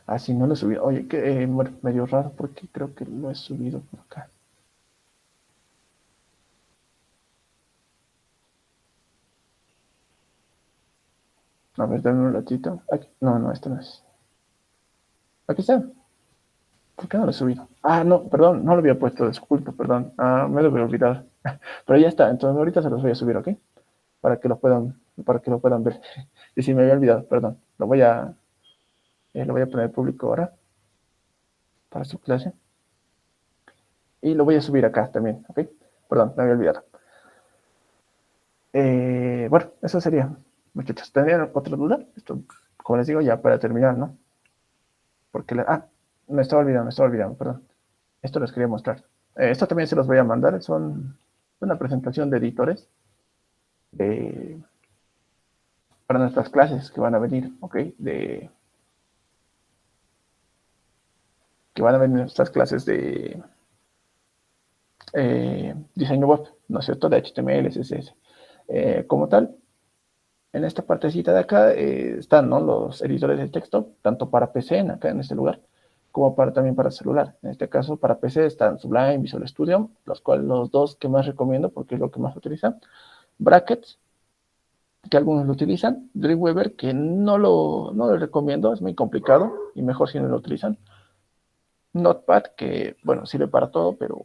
Speaker 1: Ah, sí, no lo he subido. Oye, que medio raro porque creo que lo he subido por acá. A ver, dame un ratito. Aquí. No, este no es. Aquí está. ¿Por qué no lo he subido? Ah, no, perdón, no lo había puesto, disculpa, perdón. Me lo había olvidado. Pero ya está, entonces ahorita se los voy a subir, ¿ok? Para que lo puedan ver. Y si me había olvidado, perdón. Lo voy a poner público ahora para su clase. Y lo voy a subir acá también, ¿ok? Perdón, me había olvidado. Bueno, eso sería, muchachos. ¿Tendrían otra duda? Esto, como les digo, ya para terminar, ¿no? Porque, me estaba olvidando, perdón. Esto les quería mostrar. Esto también se los voy a mandar. Son una presentación de editores de, para nuestras clases que van a venir, ¿ok? Que van a venir nuestras clases de diseño web, ¿no es cierto? De HTML, CSS. Como tal, en esta partecita de acá están, ¿no?, los editores de texto, tanto para PC, acá en este lugar, como también para celular. En este caso, para PC están Sublime, Visual Studio, los dos que más recomiendo porque es lo que más utilizan. Brackets, que algunos lo utilizan. Dreamweaver, que no lo recomiendo, es muy complicado y mejor si no lo utilizan. Notepad, que bueno, sirve para todo, pero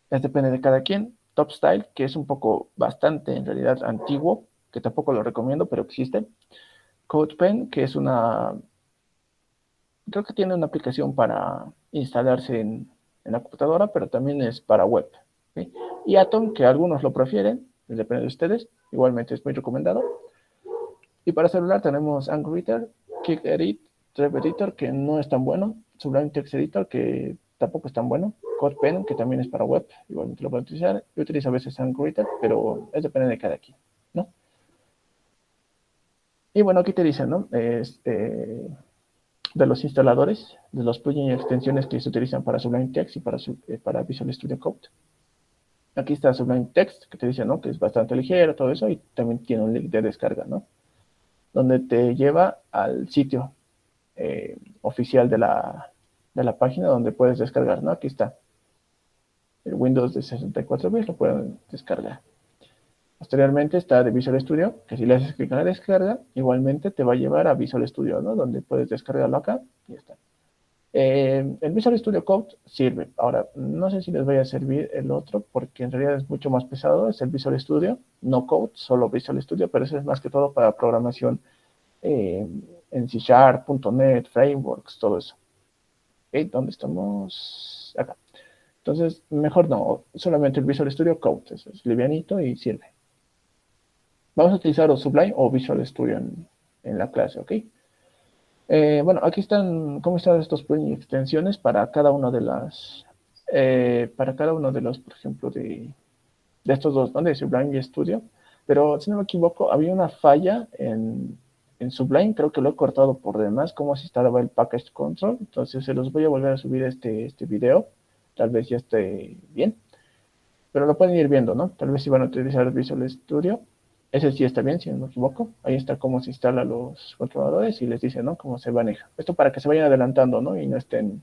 Speaker 1: depende de cada quien. Top Style, que es un poco bastante en realidad antiguo, que tampoco lo recomiendo, pero existe. CodePen, que creo que tiene una aplicación para instalarse en la computadora, pero también es para web. ¿Sí? Y Atom, que algunos lo prefieren, depende de ustedes, igualmente es muy recomendado. Y para celular tenemos Angry Editor, KickEdit, Trev Editor, que no es tan bueno, Sublime Text Editor, que tampoco es tan bueno, CodePen, que también es para web, igualmente lo pueden utilizar. Yo utilizo a veces Angry Editor, pero es depende de cada quien, ¿no? Y bueno, aquí te dicen, ¿no? De los instaladores, de los plugins y extensiones que se utilizan para Sublime Text y para Visual Studio Code. Aquí está Sublime Text, que te dice, ¿no?, que es bastante ligero, todo eso, y también tiene un link de descarga, ¿no?, donde te lleva al sitio oficial de la página donde puedes descargar, ¿no? Aquí está. El Windows de 64 bits lo pueden descargar. Posteriormente está de Visual Studio, que si le haces clic en la descarga, igualmente te va a llevar a Visual Studio, ¿no?, donde puedes descargarlo acá y ya está. El Visual Studio Code sirve. Ahora, no sé si les vaya a servir el otro, porque en realidad es mucho más pesado. Es el Visual Studio, no Code, solo Visual Studio, pero eso es más que todo para programación en C Sharp, .NET, Frameworks, todo eso. ¿Dónde estamos? Acá. Entonces, mejor no, solamente el Visual Studio Code. Eso es livianito y sirve. Vamos a utilizar o Sublime o Visual Studio en la clase, ¿ok? Bueno, aquí están, cómo están estos plugins y extensiones para cada una de los, por ejemplo, de estos dos, ¿no?, de Sublime y Studio. Pero si no me equivoco, había una falla en Sublime, creo que lo he cortado por demás, cómo se instalaba el package control. Entonces se los voy a volver a subir este video, tal vez ya esté bien, pero lo pueden ir viendo, ¿no? Tal vez si van a utilizar Visual Studio, ese sí está bien, si no me equivoco. Ahí está cómo se instalan los controladores y les dice, ¿no?, cómo se maneja. Esto para que se vayan adelantando, ¿no?, y no estén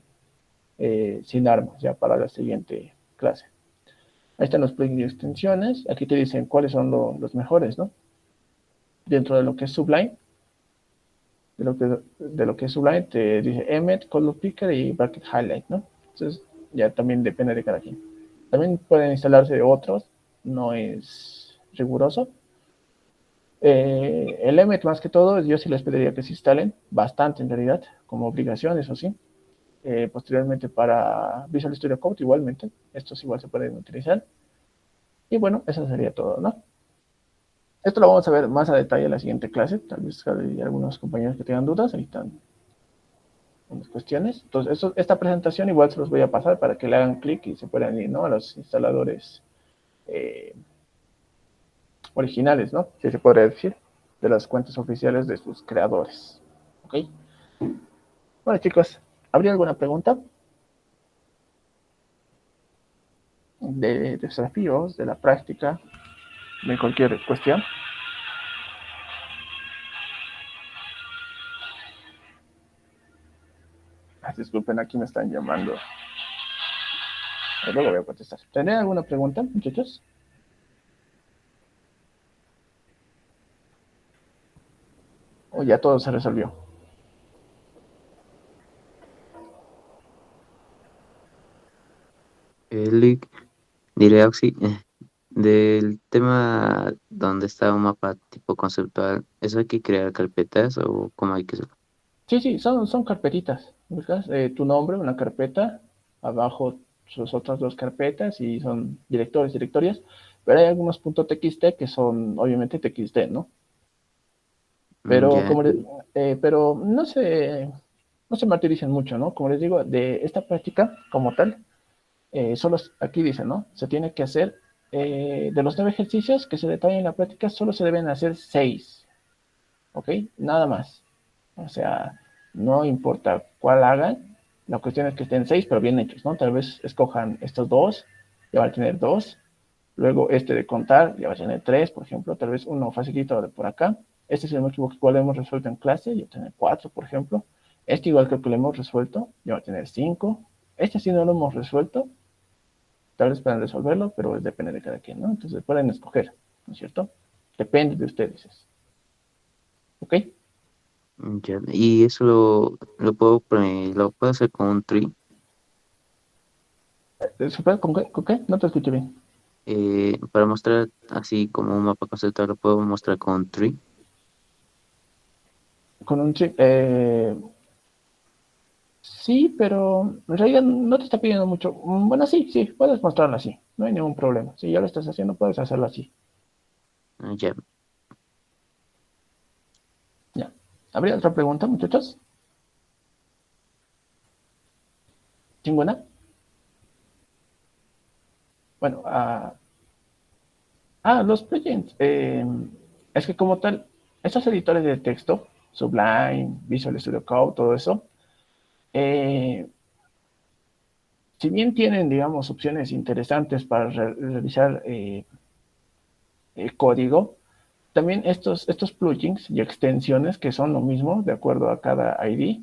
Speaker 1: sin armas ya para la siguiente clase. Ahí están los plugins y extensiones. Aquí te dicen cuáles son los mejores, ¿no?, dentro de lo que es Sublime. de lo que es Sublime, te dice Emmet, Color Picker y Bracket Highlight, ¿no? Entonces, ya también depende de cada quien. También pueden instalarse otros, no es riguroso. El Emmet, más que todo, yo sí les pediría que se instalen, bastante en realidad, como obligación, eso sí. Posteriormente para Visual Studio Code, igualmente, estos igual se pueden utilizar. Y bueno, eso sería todo, ¿no? Esto lo vamos a ver más a detalle en la siguiente clase. Tal vez hay algunos compañeros que tengan dudas. Ahí están unas cuestiones. Entonces, esta presentación igual se los voy a pasar para que le hagan clic y se puedan ir, ¿no? A los instaladores eh, originales, ¿no? Si se podría decir, de las cuentas oficiales de sus creadores. ¿Ok? Bueno, chicos, ¿habría alguna pregunta? De desafíos, de la práctica, de cualquier cuestión. Disculpen, aquí me están llamando. Luego voy a contestar. ¿Tendrán alguna pregunta, muchachos? ¿O ya todo se resolvió?
Speaker 3: Lick, diré Oxy, del tema donde está un mapa tipo conceptual, ¿eso hay que crear carpetas o cómo hay que hacerlo?
Speaker 1: Sí, sí, son carpetitas. Buscas tu nombre, una carpeta, abajo sus otras dos carpetas y son directores, directorias, pero hay algunos .txt que son obviamente txt, ¿no? Pero
Speaker 3: Ya,
Speaker 1: como pero no se martiricen mucho, ¿no? Como les digo, de esta práctica como tal, solo aquí dice, ¿no? Se tiene que hacer de los 9 ejercicios que se detallan en la práctica, solo se deben hacer 6, ¿ok? Nada más. O sea, no importa cuál hagan, la cuestión es que estén 6, pero bien hechos, ¿no? Tal vez escojan estos dos, ya van a tener 2. Luego este de contar, ya va a tener 3, por ejemplo. Tal vez uno facilito de por acá. Este, si no me equivoco, igual lo hemos resuelto en clase, ya va a tener 4, por ejemplo. Este igual creo que lo hemos resuelto, ya va a tener 5. Este sí no lo hemos resuelto, tal vez puedan resolverlo, pero depende de cada quien, ¿no? Entonces pueden escoger, ¿no es cierto? Depende de ustedes. ¿Ok?
Speaker 3: ya. Y eso lo puedo hacer con un tree.
Speaker 1: ¿Se puede con qué? No te escuché bien.
Speaker 3: Para mostrar así como un mapa conceptual, lo puedo mostrar con un tree.
Speaker 1: Con un chip. Sí, pero en realidad no te está pidiendo mucho. Bueno, sí, sí, puedes mostrarlo así. No hay ningún problema. Si ya lo estás haciendo, puedes hacerlo así.
Speaker 3: Ya.
Speaker 1: Ya. ¿Habría otra pregunta, muchachos? ¿Ninguna? Bueno, los plugins. Es que como tal, estos editores de texto, Sublime, Visual Studio Code, todo eso, eh, si bien tienen, digamos, opciones interesantes para realizar código, también estos plugins y extensiones que son lo mismo de acuerdo a cada ID.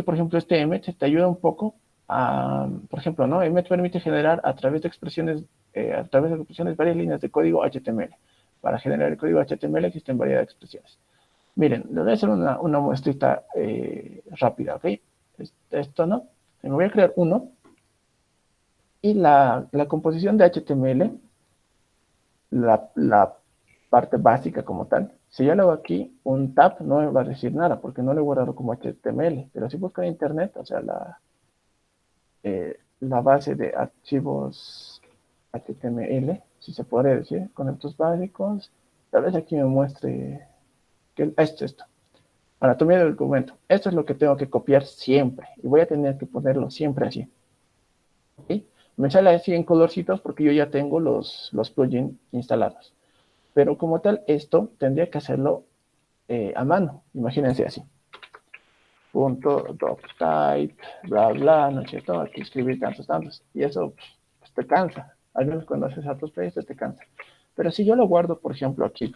Speaker 1: Por ejemplo, este Emmet te ayuda un poco por ejemplo, ¿no? Emmet permite generar a través de expresiones, varias líneas de código HTML. Para generar el código HTML existen varias expresiones. Miren, les voy a hacer una muestrita rápida, ¿ok? Esto, ¿no? Me voy a crear uno y la composición de HTML, la parte básica como tal. Si yo le hago aquí un tab, no me va a decir nada porque no lo he guardado como HTML. Pero si busco en internet, o sea, la base de archivos HTML, si se puede decir, con estos básicos, tal vez aquí me muestre que esto. Anatomía del documento. Esto es lo que tengo que copiar siempre y voy a tener que ponerlo siempre así. ¿Okay? Me sale así en colorcitos porque yo ya tengo los plugins instalados. Pero como tal, esto tendría que hacerlo a mano. Imagínense así. Punto, doctype, bla, bla, ¿no es cierto? Aquí escribir tantos. Y eso pues, te cansa. Al menos cuando haces otros proyectos te cansa. Pero si yo lo guardo, por ejemplo, aquí,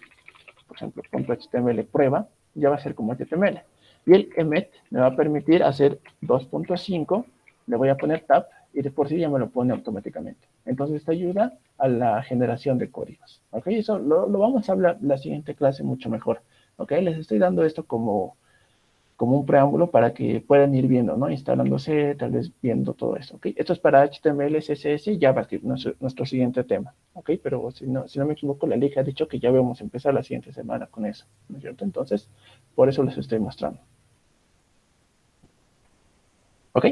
Speaker 1: por ejemplo, .html prueba, ya va a ser como HTML. Y el emmet me va a permitir hacer 2.5, le voy a poner tab y de por sí ya me lo pone automáticamente. Entonces esto ayuda a la generación de códigos. ¿Ok? Eso lo vamos a hablar la siguiente clase mucho mejor. ¿Ok? Les estoy dando esto como como un preámbulo para que puedan ir viendo, ¿no? Instalándose, tal vez viendo todo esto, ¿ok? Esto es para HTML, CSS y JavaScript, nuestro siguiente tema, ¿ok? Pero si no me equivoco, la liga ha dicho que ya vamos a empezar la siguiente semana con eso, ¿no es cierto? Entonces, por eso les estoy mostrando. ¿Ok?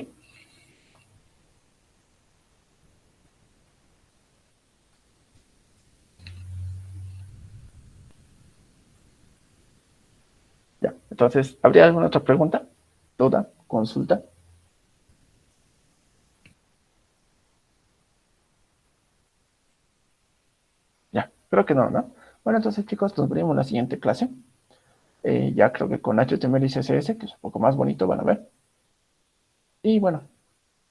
Speaker 1: Ya, entonces, ¿habría alguna otra pregunta? ¿Duda? ¿Consulta? Ya, creo que no, ¿no? Bueno, entonces, chicos, nos veremos en la siguiente clase. Ya creo que con HTML y CSS, que es un poco más bonito, van a ver. Y bueno,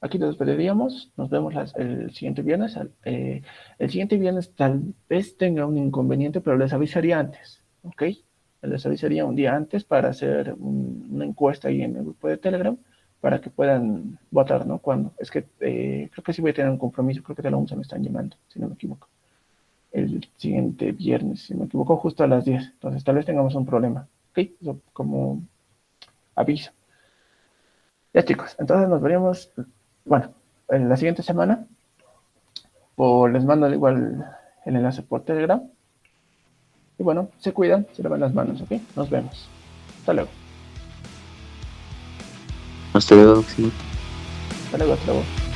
Speaker 1: aquí nos despediríamos. Nos vemos el siguiente viernes. El siguiente viernes tal vez tenga un inconveniente, pero les avisaría antes, ¿ok? Les avisaría un día antes para hacer una encuesta ahí en el grupo de Telegram para que puedan votar, ¿no? Cuando. Es que creo que sí voy a tener un compromiso. Creo que de la 11 me están llamando, si no me equivoco. El siguiente viernes, si no me equivoco, justo a las 10. Entonces tal vez tengamos un problema, ¿ok? Eso como aviso. Ya, chicos, entonces nos veríamos, bueno, en la siguiente semana. Les mando igual el enlace por Telegram. Y bueno, se cuidan, se lavan las manos, ¿ok? Nos vemos. Hasta luego.
Speaker 3: Hasta luego, sí.
Speaker 1: Hasta luego, hasta luego.